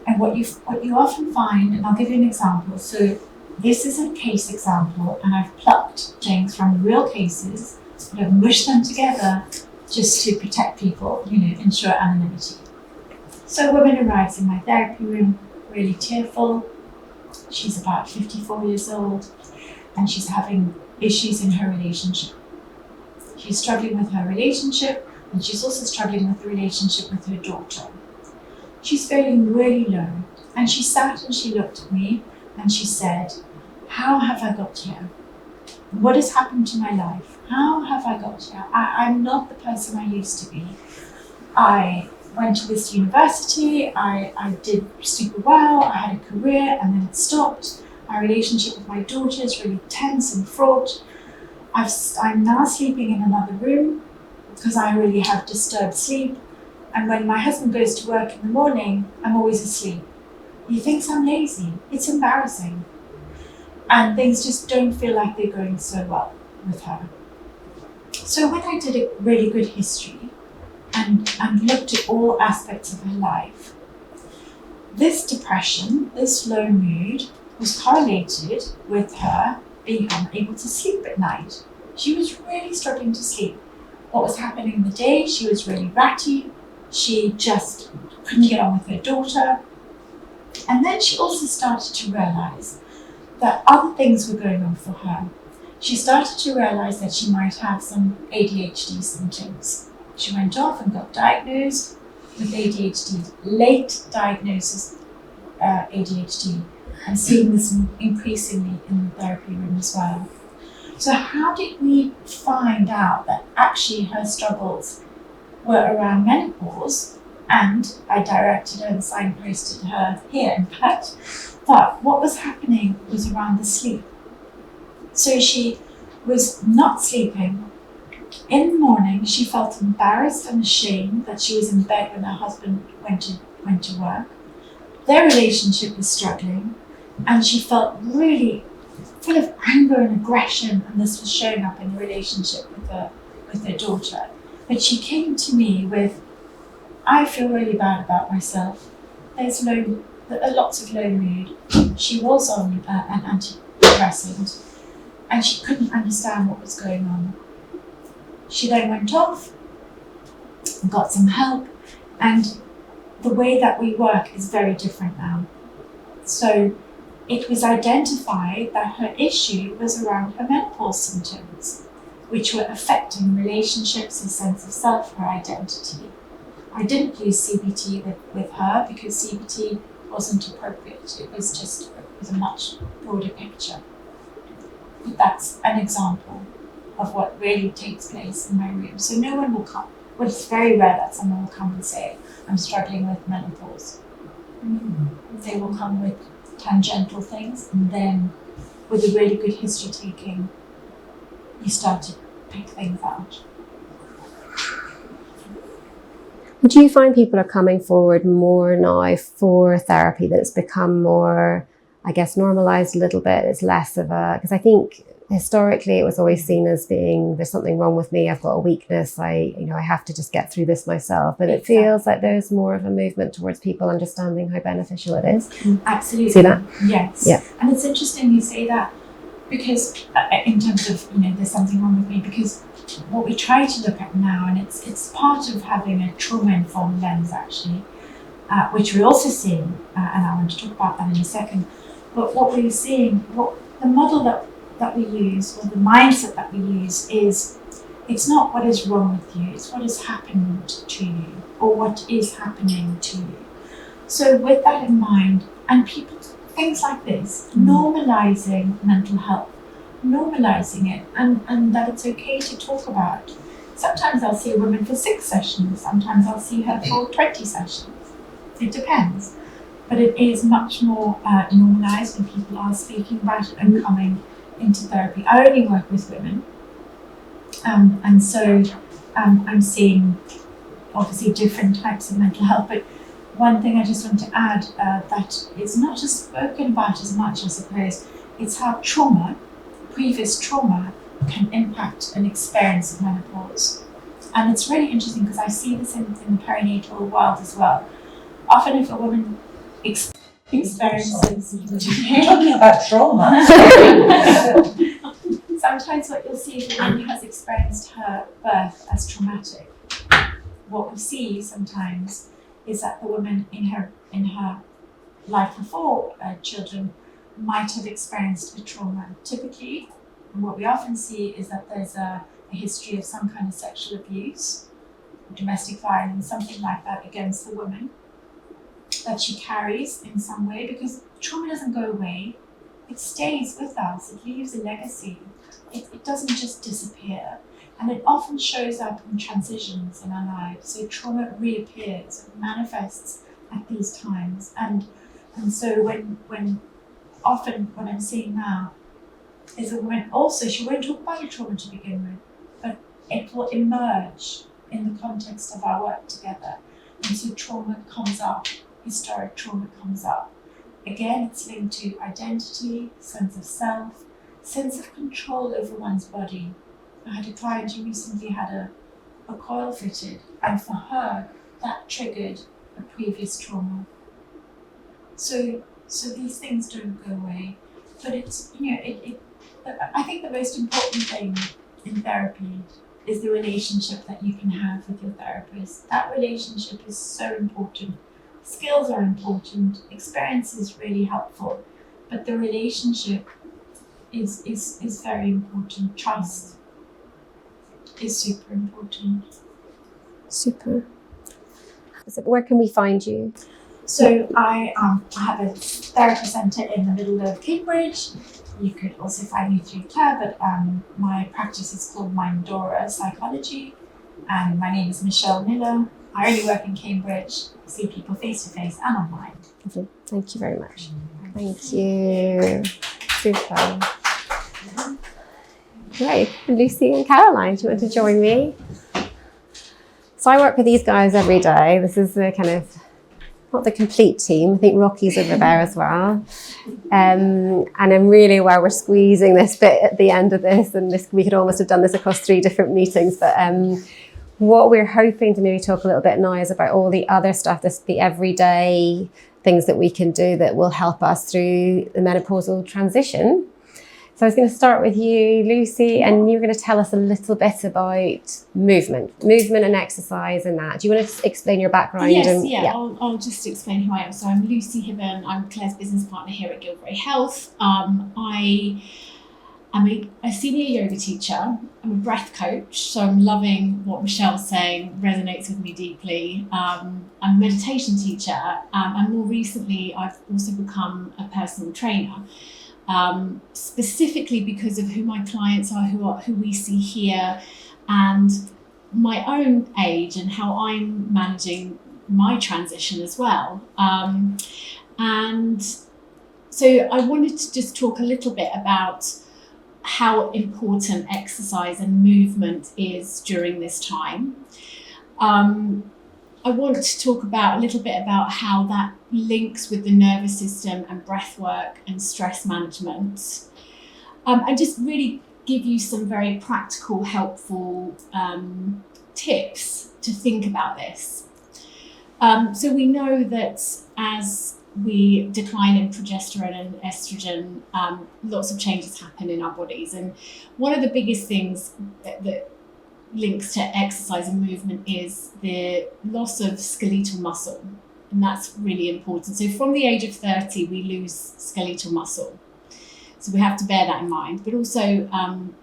and what you often find, and I'll give you an example. So this is a case example, and I've plucked things from real cases, but I've mushed them together just to protect people, ensure anonymity. So a woman arrives in my therapy room, really tearful. She's about 54 years old, and she's having issues in her relationship. She's struggling with her relationship, and she's also struggling with the relationship with her daughter. She's feeling really low, and she sat and she looked at me and she said, how have I got here? What has happened to my life? How have I got here? I'm not the person I used to be. I went to this university, I did super well, I had a career, and then it stopped. My relationship with my daughter is really tense and fraught. I'm now sleeping in another room because I really have disturbed sleep. And when my husband goes to work in the morning, I'm always asleep. He thinks I'm lazy. It's embarrassing. And things just don't feel like they're going so well with her. So when I did a really good history and looked at all aspects of her life, this depression, this low mood, was correlated with her being unable to sleep at night. She was really struggling to sleep. What was happening in the day, she was really ratty. She just couldn't get on with her daughter. And then she also started to realize that other things were going on for her. She started to realize that she might have some ADHD symptoms. She went off and got diagnosed with ADHD, late diagnosis ADHD. I'm seeing this increasingly in the therapy room as well. So how did we find out that actually her struggles were around menopause? And I directed her and signposted her here, in fact, but what was happening was around the sleep. So she was not sleeping. In the morning, she felt embarrassed and ashamed that she was in bed when her husband went to work. Their relationship was struggling, and she felt really full of anger and aggression, and this was showing up in the relationship with her daughter. But she came to me with, I feel really bad about myself. There's lots of low mood. She was on an antidepressant, and she couldn't understand what was going on. She then went off and got some help, and the way that we work is very different now. So it was identified that her issue was around her menopause symptoms, which were affecting relationships, her sense of self, her identity. I didn't use CBT with her because CBT wasn't appropriate. It was a much broader picture. But that's an example of what really takes place in my room. So no one will come. Well, it's very rare that someone will come and say, I'm struggling with menopause. They will come with tangential things, and then with a really good history taking, you start to pick things out. Do you find people are coming forward more now for therapy, that it's become more, I guess, normalized a little bit? It's less of a, because I think historically it was always seen as being, there's something wrong with me, I've got a weakness, I have to just get through this myself. But it feels like there's more of a movement towards people understanding how beneficial it is. Absolutely. See that? Yes. Yeah. And it's interesting you say that, because in terms of, there's something wrong with me, because what we try to look at now, and it's part of having a trauma-informed lens actually, which we're also seeing, and I want to talk about that in a second, but what we're seeing, what the model that we use, or the mindset that we use, is it's not what is wrong with you, it's what has happened to you, or what is happening to you. So with that in mind, and people, things like this, normalizing mental health, normalizing it, and that it's okay to talk about. Sometimes I'll see a woman for 6 sessions, sometimes I'll see her for 20 sessions. It depends. But it is much more normalized when people are speaking about it and coming into therapy. I only work with women, and so I'm seeing obviously different types of mental health. But one thing I just want to add that is not just spoken about as much, I suppose, it's how previous trauma, can impact an experience of menopause. And it's really interesting because I see this in the perinatal world as well. Often if a woman experiences... You're talking about trauma. Sometimes what you'll see is a woman has experienced her birth as traumatic. What we see sometimes is that the woman in her life before children might have experienced a trauma. Typically, what we often see is that there's a history of some kind of sexual abuse, domestic violence, something like that against the woman that she carries in some way, because trauma doesn't go away. It stays with us. It leaves a legacy. It doesn't just disappear. And it often shows up in transitions in our lives. So trauma reappears, it manifests at these times. And so when often what I'm seeing now is a woman also, she won't talk about her trauma to begin with, but it will emerge in the context of our work together. And so trauma comes up, historic trauma comes up. Again, it's linked to identity, sense of self, sense of control over one's body. I had a client who recently had a coil fitted, and for her, that triggered a previous trauma. So these things don't go away, but it's, I think the most important thing in therapy is the relationship that you can have with your therapist. That relationship is so important. Skills are important, experience is really helpful, but the relationship is very important. Trust is super important. Super. So where can we find you? So I have a therapy centre in the middle of Cambridge. You could also find me through Claire, but my practice is called Mindora Psychology, and my name is Michelle Miller. I only work in Cambridge, see people face to face and online. Thank you very much. Thank you. Super. Great. Lucy and Caroline, do you want to join me? So I work with these guys every day. This is the kind of, not the complete team. I think Rocky's over there as well. And I'm really aware we're squeezing this bit at the end of this, and we could almost have done this across 3 different meetings. But what we're hoping to maybe talk a little bit now is about all the other stuff, the everyday things that we can do that will help us through the menopausal transition. So I was going to start with you, Lucy, and you're going to tell us a little bit about movement and exercise and that. Do you want to explain your background? Yes, I'll just explain who I am. So I'm Lucy Hibben. I'm Claire's business partner here at Gilbury Health. I am a senior yoga teacher. I'm a breath coach, so I'm loving what Michelle's saying, resonates with me deeply. I'm a meditation teacher, and more recently I've also become a personal trainer. Specifically because of who my clients are, who we see here, and my own age and how I'm managing my transition as well. And so I wanted to just talk a little bit about how important exercise and movement is during this time. I want to talk a little bit about how that links with the nervous system and breath work and stress management. And just really give you some very practical, helpful tips to think about this. So we know that as we decline in progesterone and estrogen, lots of changes happen in our bodies. And one of the biggest things that links to exercise and movement is the loss of skeletal muscle, and that's really important. So from the age of 30 we lose skeletal muscle, so we have to bear that in mind, but also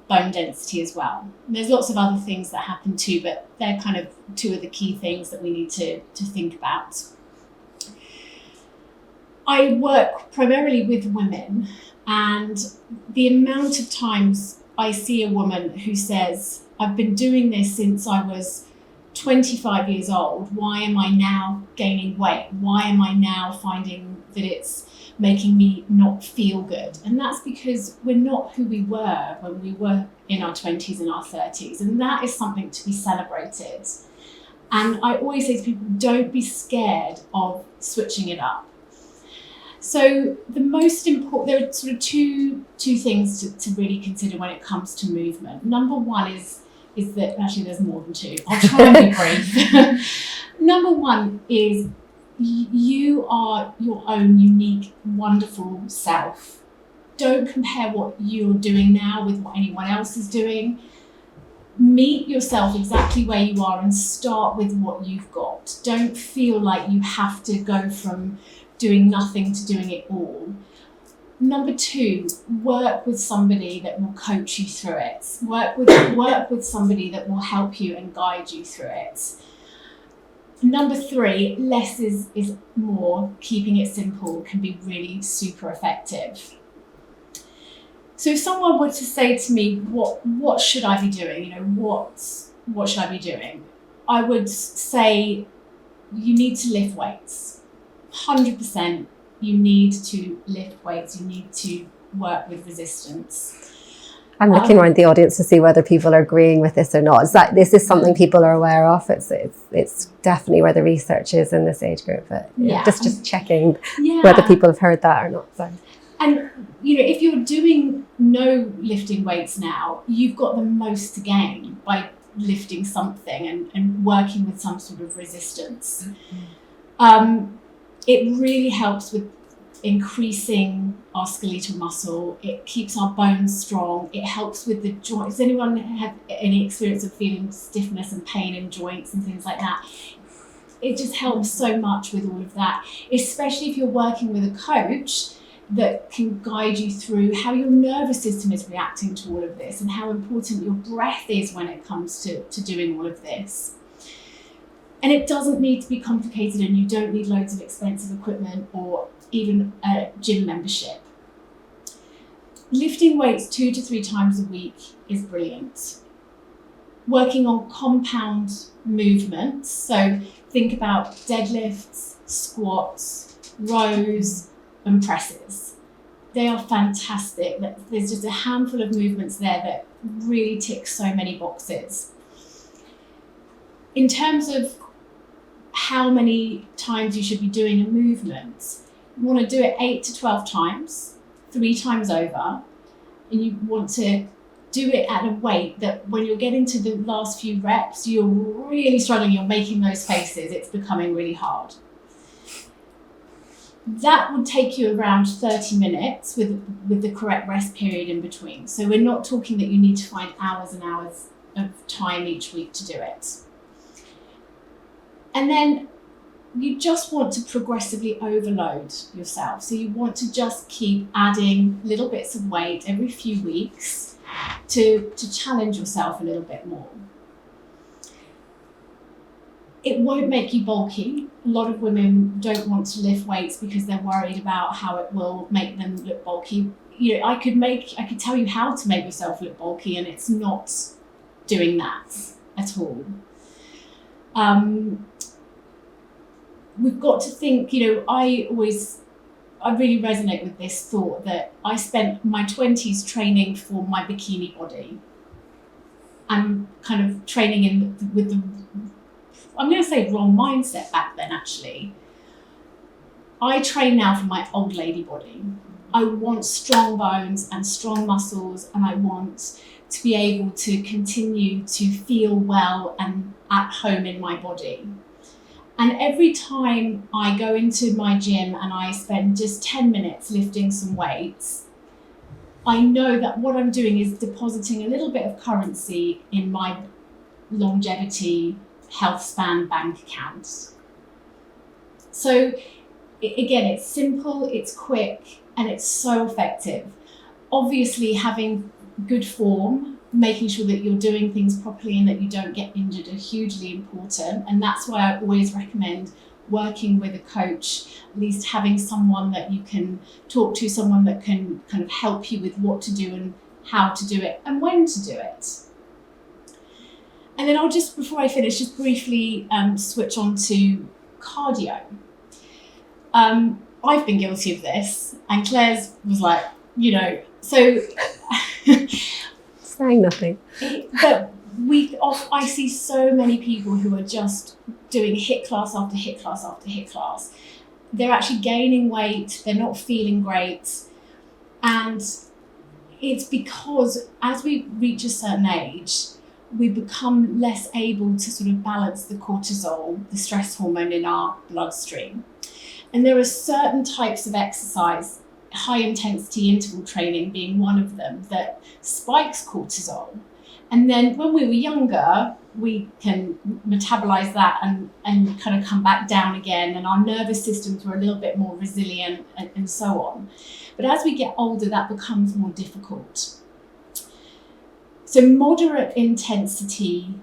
bone density as well. And there's lots of other things that happen too, but they're kind of 2 of the key things that we need to think about. I work primarily with women, and the amount of times I see a woman who says, I've been doing this since I was 25 years old. Why am I now gaining weight? Why am I now finding that it's making me not feel good? And that's because we're not who we were when we were in our 20s and our 30s. And that is something to be celebrated. And I always say to people, don't be scared of switching it up. So the most important, there are sort of two things to really consider when it comes to movement. Number one is that, actually there's more than 2. I'll try and be brief. Number one is you are your own unique, wonderful self. Don't compare what you're doing now with what anyone else is doing. Meet yourself exactly where you are and start with what you've got. Don't feel like you have to go from doing nothing to doing it all. Number 2, work with somebody that will coach you through it. Work with somebody that will help you and guide you through it. Number 3, less is more. Keeping it simple can be really super effective. So if someone were to say to me, what should I be doing? What should I be doing? I would say you need to lift weights. 100%. You need to lift weights. You need to work with resistance. I'm looking around the audience to see whether people are agreeing with this or not. This is something people are aware of. It's definitely where the research is in this age group. But just checking whether people have heard that or not. So. And if you're doing no lifting weights now, you've got the most to gain by lifting something and working with some sort of resistance. It really helps with increasing our skeletal muscle. It keeps our bones strong. It helps with the joints. Does anyone have any experience of feeling stiffness and pain in joints and things like that? It just helps so much with all of that, especially if you're working with a coach that can guide you through how your nervous system is reacting to all of this and how important your breath is when it comes to doing all of this. And it doesn't need to be complicated, and you don't need loads of expensive equipment or even a gym membership. Lifting weights 2 to 3 times a week is brilliant. Working on compound movements, so think about deadlifts, squats, rows, and presses. They are fantastic. There's just a handful of movements there that really tick so many boxes. In terms of how many times you should be doing a movement, you want to do it 8 to 12 times, 3 times over, and you want to do it at a weight that when you're getting to the last few reps, you're really struggling, you're making those faces, it's becoming really hard. That would take you around 30 minutes with the correct rest period in between. So we're not talking that you need to find hours and hours of time each week to do it. And then you just want to progressively overload yourself. So you want to just keep adding little bits of weight every few weeks to challenge yourself a little bit more. It won't make you bulky. A lot of women don't want to lift weights because they're worried about how it will make them look bulky. You know, I could tell you how to make yourself look bulky, and it's not doing that at all. We've got to think, I really resonate with this thought that I spent my 20s training for my bikini body. I'm kind of training with the, I'm going to say wrong mindset back then actually. I train now for my old lady body. I want strong bones and strong muscles, and I want to be able to continue to feel well and at home in my body. And every time I go into my gym and I spend just 10 minutes lifting some weights, I know that what I'm doing is depositing a little bit of currency in my longevity health span bank account. So again, it's simple, it's quick, and it's so effective. Obviously, having good form, making sure that you're doing things properly and that you don't get injured are hugely important. And that's why I always recommend working with a coach, at least having someone that you can talk to, someone that can kind of help you with what to do and how to do it and when to do it. And then I'll just, before I finish, just briefly switch on to cardio. I've been guilty of this, and Claire's was like, so saying nothing. But I see so many people who are just doing HIIT class after HIIT class after HIIT class. They're actually gaining weight, they're not feeling great. And it's because as we reach a certain age, we become less able to sort of balance the cortisol, the stress hormone in our bloodstream. And there are certain types of exercise, high intensity interval training being one of them, that spikes cortisol. And then when we were younger, we can metabolize that and kind of come back down again, and our nervous systems were a little bit more resilient and so on. But as we get older, that becomes more difficult. So moderate intensity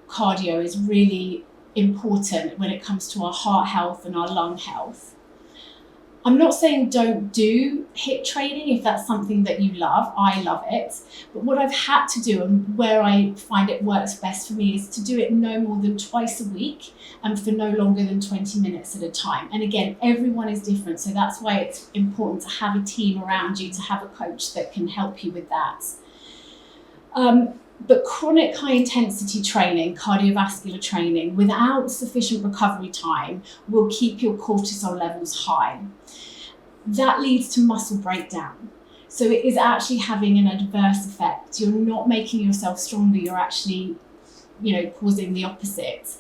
cardio is really important when it comes to our heart health and our lung health. I'm not saying don't do HIIT training if that's something that you love. I love it. But what I've had to do, and where I find it works best for me, is to do it no more than twice a week and for no longer than 20 minutes at a time. And again, everyone is different. So that's why it's important to have a team around you, to have a coach that can help you with that. But chronic high intensity training, cardiovascular training, without sufficient recovery time will keep your cortisol levels high. That leads to muscle breakdown. So it is actually having an adverse effect. You're not making yourself stronger, you're actually, causing the opposite.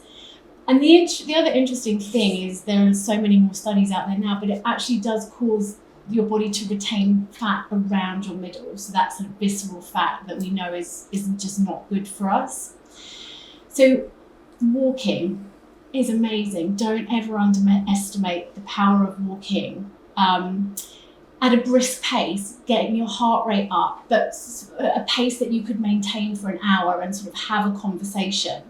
And the other interesting thing is there are so many more studies out there now, but it actually does cause your body to retain fat around your middle. So that's sort of visceral fat that we know is just not good for us. So walking is amazing. Don't ever underestimate the power of walking at a brisk pace, getting your heart rate up, but a pace that you could maintain for an hour and sort of have a conversation.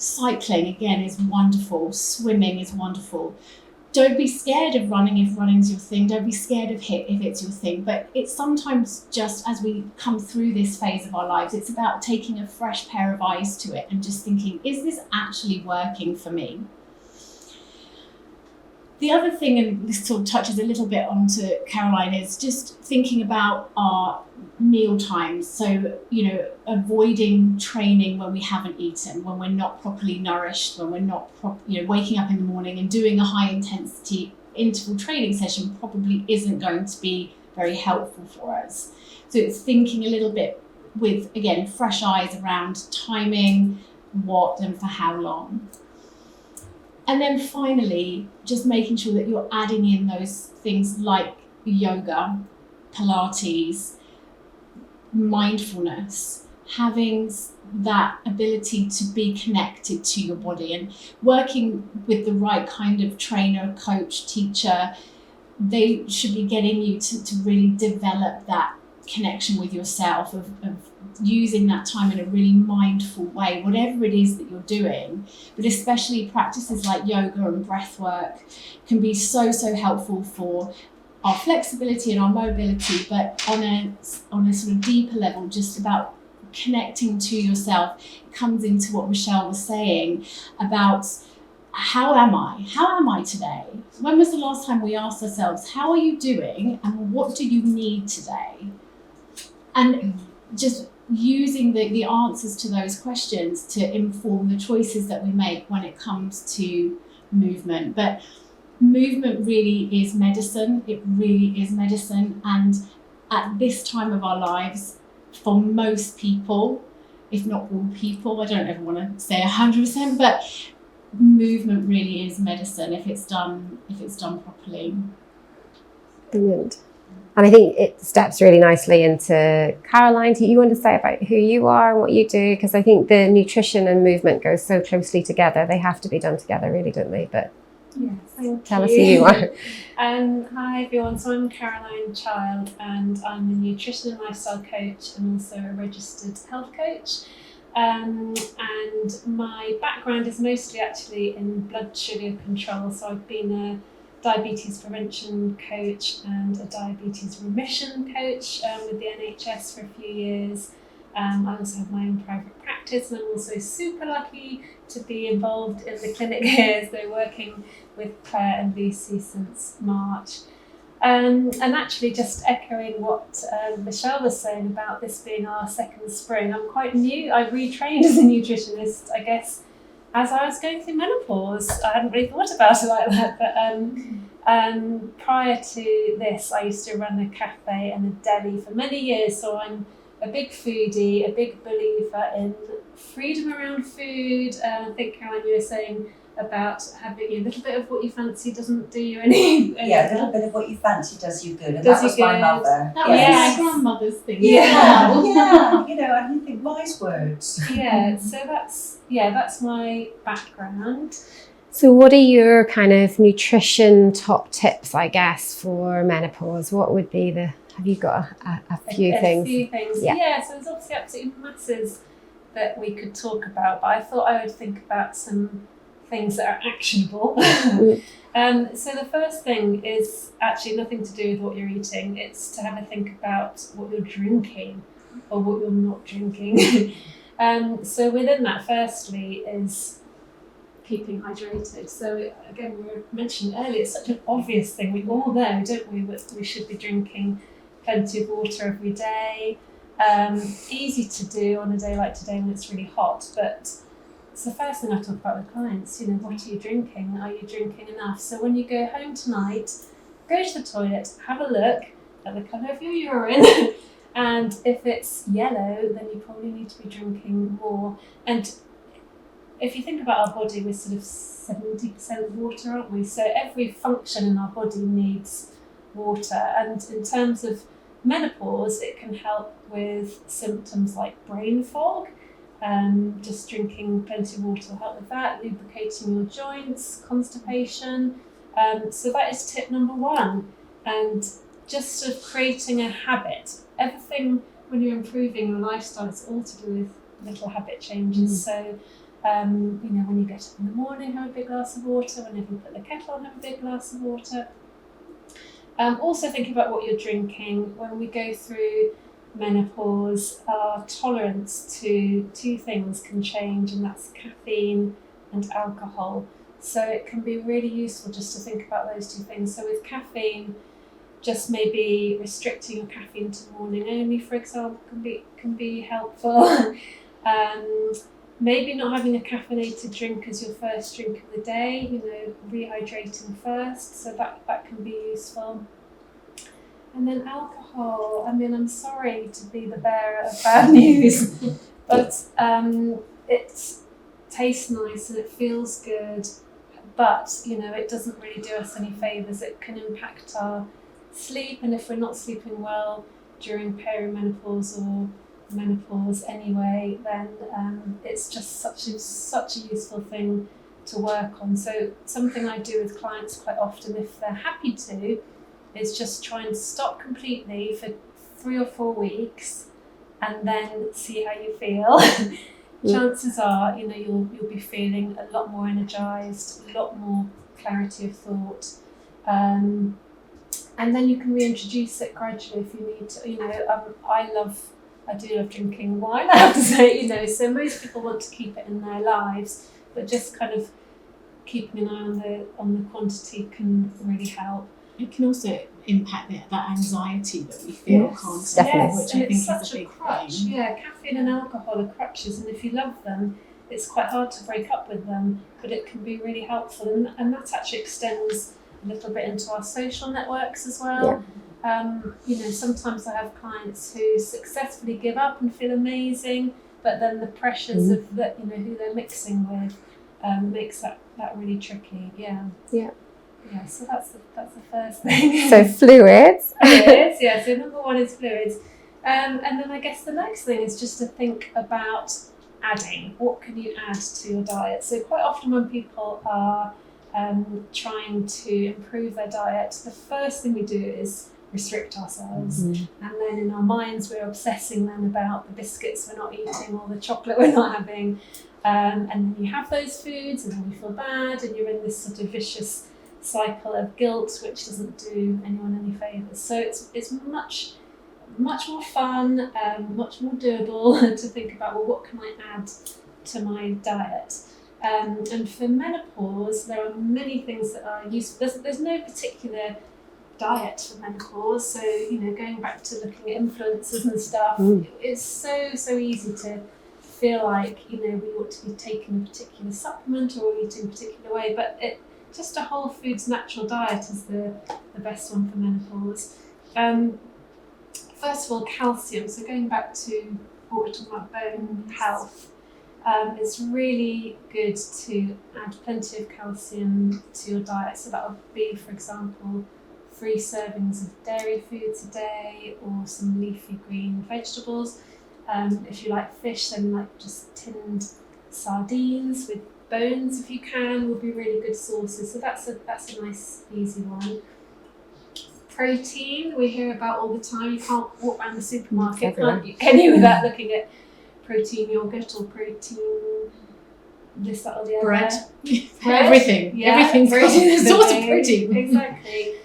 Cycling, again, is wonderful. Swimming is wonderful. Don't be scared of running if running's your thing. Don't be scared of HIIT if it's your thing. But it's sometimes just as we come through this phase of our lives, it's about taking a fresh pair of eyes to it and just thinking, is this actually working for me? The other thing, and this sort of touches a little bit onto Caroline, is just thinking about our meal times. So, avoiding training when we haven't eaten, when we're not properly nourished, when we're not waking up in the morning and doing a high intensity interval training session probably isn't going to be very helpful for us. So it's thinking a little bit with, again, fresh eyes around timing, what and for how long. And then finally, just making sure that you're adding in those things like yoga, Pilates, mindfulness, having that ability to be connected to your body and working with the right kind of trainer, coach, teacher. They should be getting you to really develop that connection with yourself, of using that time in a really mindful way, whatever it is that you're doing. But especially practices like yoga and breath work can be so helpful for our flexibility and our mobility, but on a sort of deeper level, just about connecting to yourself. It comes into what Michelle was saying about how am I today? When was the last time we asked ourselves, how are you doing and what do you need today? And just using the answers to those questions to inform the choices that we make when it comes to movement. But movement really is medicine. It really is medicine. And at this time of our lives, for most people, if not all people, I don't ever want to say 100%, but movement really is medicine if it's done properly. Brilliant. And I think it steps really nicely into Caroline. Do you want to say about who you are and what you do? Because I think the nutrition and movement go so closely together. They have to be done together, really, don't they? But yes, tell us who you are. Hi everyone, so I'm Caroline Child and I'm a nutrition and lifestyle coach and also a registered health coach. And my background is mostly actually in blood sugar control. So I've been a diabetes prevention coach and a diabetes remission coach with the NHS for a few years. I also have my own private practice and I'm also super lucky to be involved in the clinic here, so working with Claire and Lucy since March. And actually just echoing what Michelle was saying about this being our second spring, I'm quite new. I retrained as a nutritionist, I guess, as I was going through menopause. I hadn't really thought about it like that, but prior to this, I used to run a cafe and a deli for many years, so I'm a big foodie, a big believer in freedom around food. I think, Caroline, you were saying about having a little bit of what you fancy doesn't do you any Yeah, a little bit of what you fancy does you good, and Does that was you my good. mother. That was Yes. my grandmother's thing. Yeah, I think wise words. Yeah, so that's my background. So what are your kind of nutrition top tips, I guess, for menopause? What would be have you got a few things? A few things. Yeah. Yeah, so there's obviously absolutely masses that we could talk about, but I thought I would think about some things that are actionable. So the first thing is actually nothing to do with what you're eating. It's to have a think about what you're drinking or what you're not drinking. So within that, firstly, is keeping hydrated. So again, we were mentioning earlier, it's such an obvious thing. We all know, don't we, that we should be drinking plenty of water every day. Easy to do on a day like today when it's really hot, but it's the first thing I talk about with clients. What are you drinking? Are you drinking enough? So when you go home tonight, go to the toilet, have a look at the colour of your urine, and if it's yellow, then you probably need to be drinking more. And if you think about our body, we're sort of 70% water, aren't we? So every function in our body needs water. And in terms of menopause, it can help with symptoms like brain fog. Just drinking plenty of water will help with that, lubricating your joints, constipation. So that is tip number one. And just sort of creating a habit. Everything, when you're improving your lifestyle, it's all to do with little habit changes. So When you get up in the morning, have a big glass of water. Whenever you put the kettle on, have a big glass of water. Also thinking about what you're drinking. When we go through menopause, our tolerance to two things can change, and that's caffeine and alcohol. So it can be really useful just to think about those two things. So with caffeine, just maybe restricting your caffeine to morning only, for example, can be helpful. Maybe not having a caffeinated drink as your first drink of the day, rehydrating first, so that can be useful. And then alcohol, I'm sorry to be the bearer of bad news, but it tastes nice and it feels good, but it doesn't really do us any favours. It can impact our sleep, and if we're not sleeping well during perimenopause or menopause anyway, then it's just such a useful thing to work on. So something I do with clients quite often, if they're happy to, is just try and stop completely for 3 or 4 weeks and then see how you feel. Chances are, you'll be feeling a lot more energized, a lot more clarity of thought, and then you can reintroduce it gradually if you need to. I do love drinking wine, I have to say, so most people want to keep it in their lives, but just kind of keeping an eye on the quantity can really help. It can also impact that anxiety that we feel constantly, definitely. which I think is a big crutch. thing. Yeah, caffeine and alcohol are crutches, and if you love them, it's quite hard to break up with them, but it can be really helpful, and that actually extends a little bit into our social networks as well. Sometimes I have clients who successfully give up and feel amazing, but then the pressures of who they're mixing with makes that really tricky. Yeah, so that's the first thing. So fluids. So number 1 is fluids, and then I guess the next thing is just to think about adding. What can you add to your diet? So quite often when people are trying to improve their diet, the first thing we do is restrict ourselves, and then in our minds we're obsessing then about the biscuits we're not eating or the chocolate we're not having, and then you have those foods and then you feel bad, and you're in this sort of vicious cycle of guilt which doesn't do anyone any favours. So it's much more fun, much more doable to think about, well, what can I add to my diet? And for menopause, there are many things that are useful. There's no particular diet for menopause, so going back to looking at influencers and stuff, it's so easy to feel like we ought to be taking a particular supplement or eating a particular way, but just a whole foods natural diet is the best one for menopause. First of all, calcium. So going back to what we're talking about, bone health, it's really good to add plenty of calcium to your diet. So that would be, for example, 3 servings of dairy foods a day, or some leafy green vegetables. If you like fish, then like just tinned sardines with bones, if you can, will be really good sources. So that's a nice easy one. Protein, we hear about all the time. You can't walk around the supermarket, can you, without looking at protein yogurt or protein this, that or the other. Bread. Everything. Everything's protein. There's source of protein. Exactly.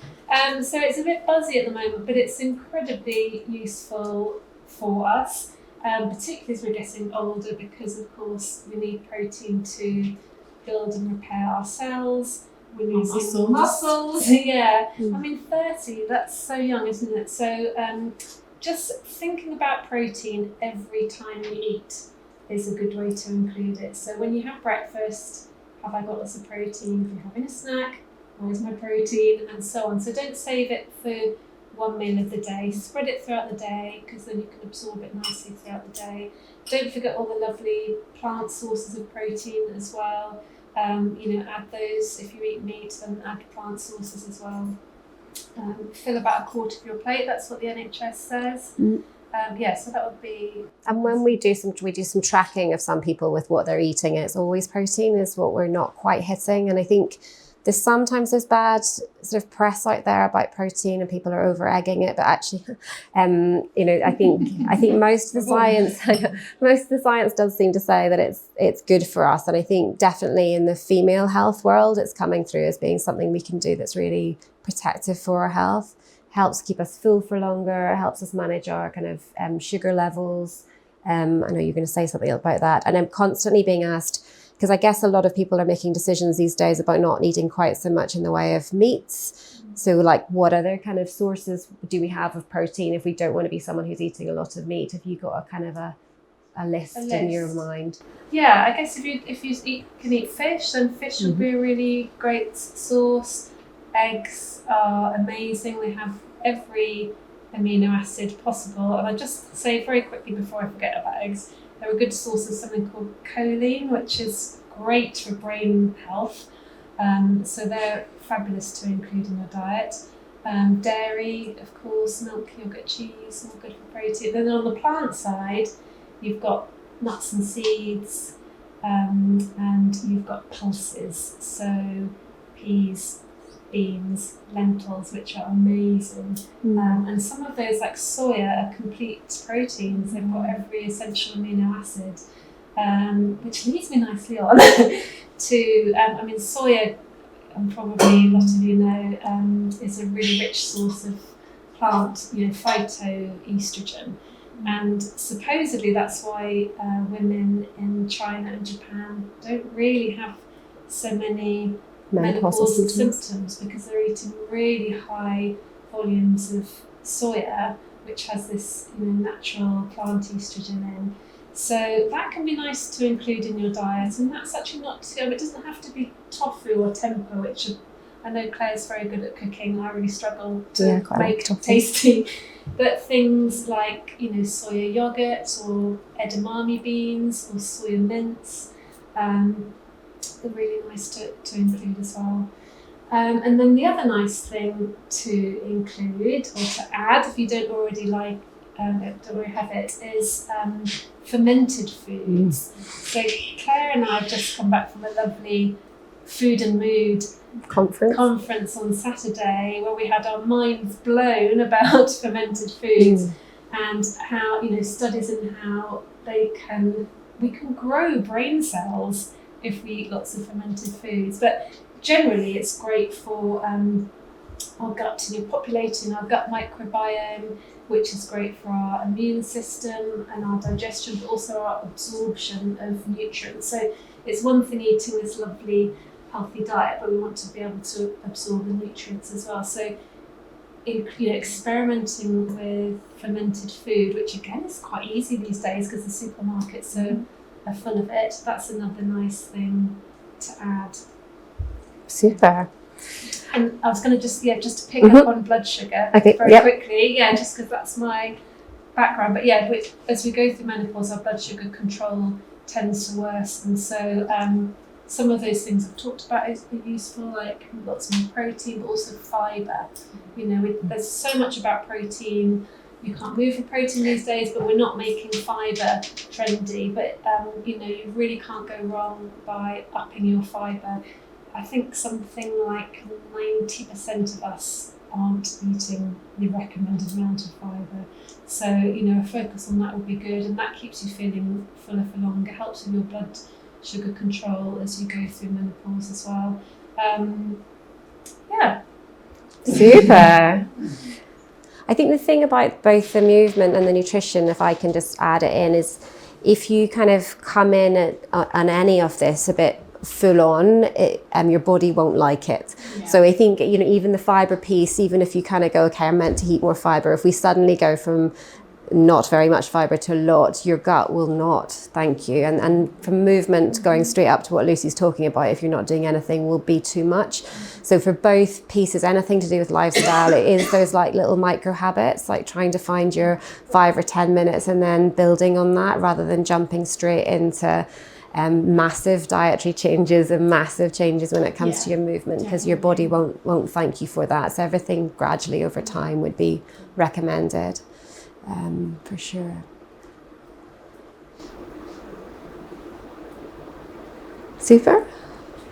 So it's a bit buzzy at the moment, but it's incredibly useful for us, particularly as we're getting older, because of course we need protein to build and repair our cells. We're losing muscles. Yeah. 30, that's so young, isn't it? So just thinking about protein every time you eat is a good way to include it. So when you have breakfast, have I got lots of protein? If you're having a snack, where's my protein? And so on. So don't save it for one meal of the day. Spread it throughout the day, because then you can absorb it nicely throughout the day. Don't forget all the lovely plant sources of protein as well. Add those. If you eat meat, then add plant sources as well. Fill about a quarter of your plate. That's what the NHS says. So that would be. And when we do some tracking of some people with what they're eating, it's always protein is what we're not quite hitting. And I think sometimes there's bad sort of press out there about protein and people are over egging it, but actually, I think most of the science does seem to say that it's good for us. And I think definitely in the female health world, it's coming through as being something we can do that's really protective for our health, helps keep us full for longer, helps us manage our kind of sugar levels. I know you're going to say something about that. And I'm constantly being asked, because I guess a lot of people are making decisions these days about not needing quite so much in the way of meats. So like, what other kind of sources do we have of protein if we don't want to be someone who's eating a lot of meat? Have you got a kind of a list in your mind? Yeah, I guess if you can eat fish, then fish would be a really great source. Eggs are amazing. They have every amino acid possible. And I'll just say very quickly before I forget about eggs, they're a good source of something called choline, which is great for brain health. So they're fabulous to include in your diet. Dairy, of course, milk, yogurt, cheese, all good for protein. Then on the plant side, you've got nuts and seeds, and you've got pulses. So peas, beans, lentils, which are amazing. And some of those, like soya, are complete proteins. They've got every essential amino acid, which leads me nicely on to, soya, and probably a lot of you know, is a really rich source of plant, phytoestrogen. And supposedly that's why women in China and Japan don't really have so many menopausal symptoms, because they're eating really high volumes of soya, which has this natural plant estrogen in. So that can be nice to include in your diet, and that's actually not too, it doesn't have to be tofu or tempeh, which I know Claire's very good at cooking. I really struggle to make tasty, but things like soya yogurt or edamame beans or soya mince, are really nice to include as well. And then the other nice thing to include or to add, if you don't already have it, is fermented foods. So Claire and I have just come back from a lovely food and mood conference on Saturday, where we had our minds blown about fermented foods and how studies in how we can grow brain cells if we eat lots of fermented foods. But generally it's great for our gut, populating our gut microbiome, which is great for our immune system and our digestion, but also our absorption of nutrients. So it's one thing eating this lovely healthy diet, but we want to be able to absorb the nutrients as well. So experimenting with fermented food, which again is quite easy these days because the supermarkets are full of it. That's another nice thing to add. Super. And I was going to just to pick up on blood sugar very quickly, just because that's my background. But as we go through menopause, our blood sugar control tends to worsen. So some of those things I've talked about are useful, like lots more protein, but also fibre. There's so much about protein. You can't move for protein these days, but we're not making fibre trendy. But you really can't go wrong by upping your fibre. I think something like 90% of us aren't eating the recommended amount of fibre. So, a focus on that would be good, and that keeps you feeling fuller for longer, helps with your blood sugar control as you go through menopause as well. Super. I think the thing about both the movement and the nutrition, if I can just add it in, is if you kind of come in on any of this a bit full on, your body won't like it. So I think even the fibre piece, even if you kind of go, okay, I'm meant to eat more fibre, if we suddenly go from not very much fibre to a lot, your gut will not thank you. And from movement, going straight up to what Lucy's talking about, if you're not doing anything, will be too much. So for both pieces, anything to do with lifestyle, it is those like little micro habits, like trying to find your 5 or 10 minutes and then building on that, rather than jumping straight into massive dietary changes and massive changes when it comes to your movement, because your body won't thank you for that. So everything gradually over time would be recommended, for sure. Super.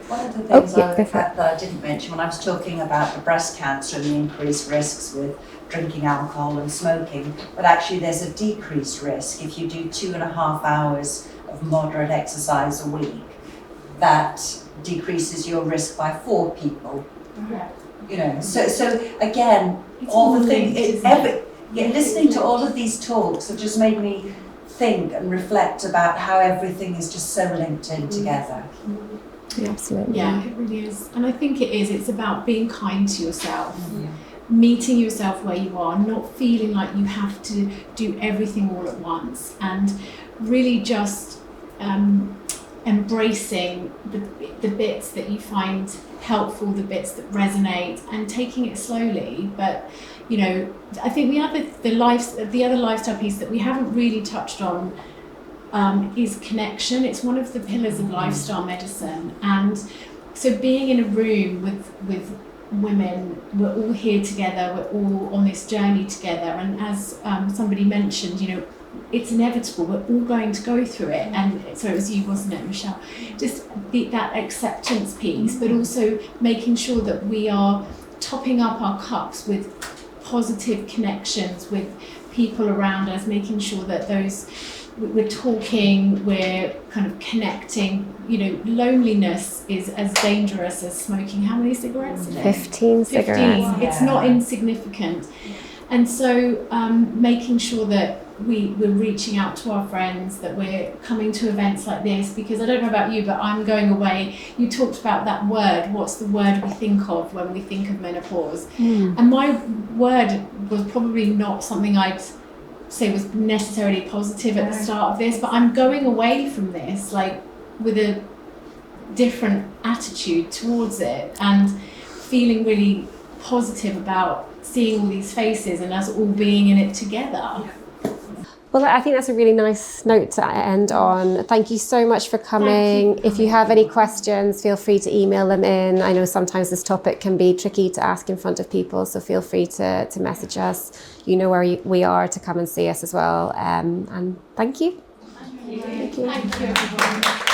One of the things go for it. that I didn't mention when I was talking about the breast cancer and the increased risks with drinking alcohol and smoking, but actually there's a decreased risk if you do 2.5 hours of moderate exercise a week. That decreases your risk by 4 people. You know, so again, all the things, listening to all of these talks have just made me think and reflect about how everything is just so linked in together. Yeah, absolutely. Yeah, it really is. And I think it is. It's about being kind to yourself, meeting yourself where you are, not feeling like you have to do everything all at once, and really just embracing the bits that you find helpful, the bits that resonate, and taking it slowly. But you know, I think the other lifestyle piece that we haven't really touched on is connection. It's one of the pillars of lifestyle medicine, and so being in a room with women, we're all here together, we're all on this journey together, and as somebody mentioned, you know, it's inevitable, we're all going to go through it. And so it was you, wasn't it, Michelle? Just that acceptance piece, but also making sure that we are topping up our cups with positive connections with people around us, making sure that we're talking, we're kind of connecting. You know, loneliness is as dangerous as smoking. How many cigarettes a day? 15 cigarettes. It's not insignificant. And so making sure that we're reaching out to our friends, that we're coming to events like this, because I don't know about you, but I'm going away. You talked about that word. What's the word we think of when we think of menopause? And my word was probably not something I'd say was necessarily positive at the start of this, but I'm going away from this like with a different attitude towards it, and feeling really positive about seeing all these faces and us all being in it together. Well, I think that's a really nice note to end on. Thank you so much for coming. If you have any questions, feel free to email them in. I know sometimes this topic can be tricky to ask in front of people, so feel free to message us. You know where we are to come and see us as well. And thank you. Thank you, everyone.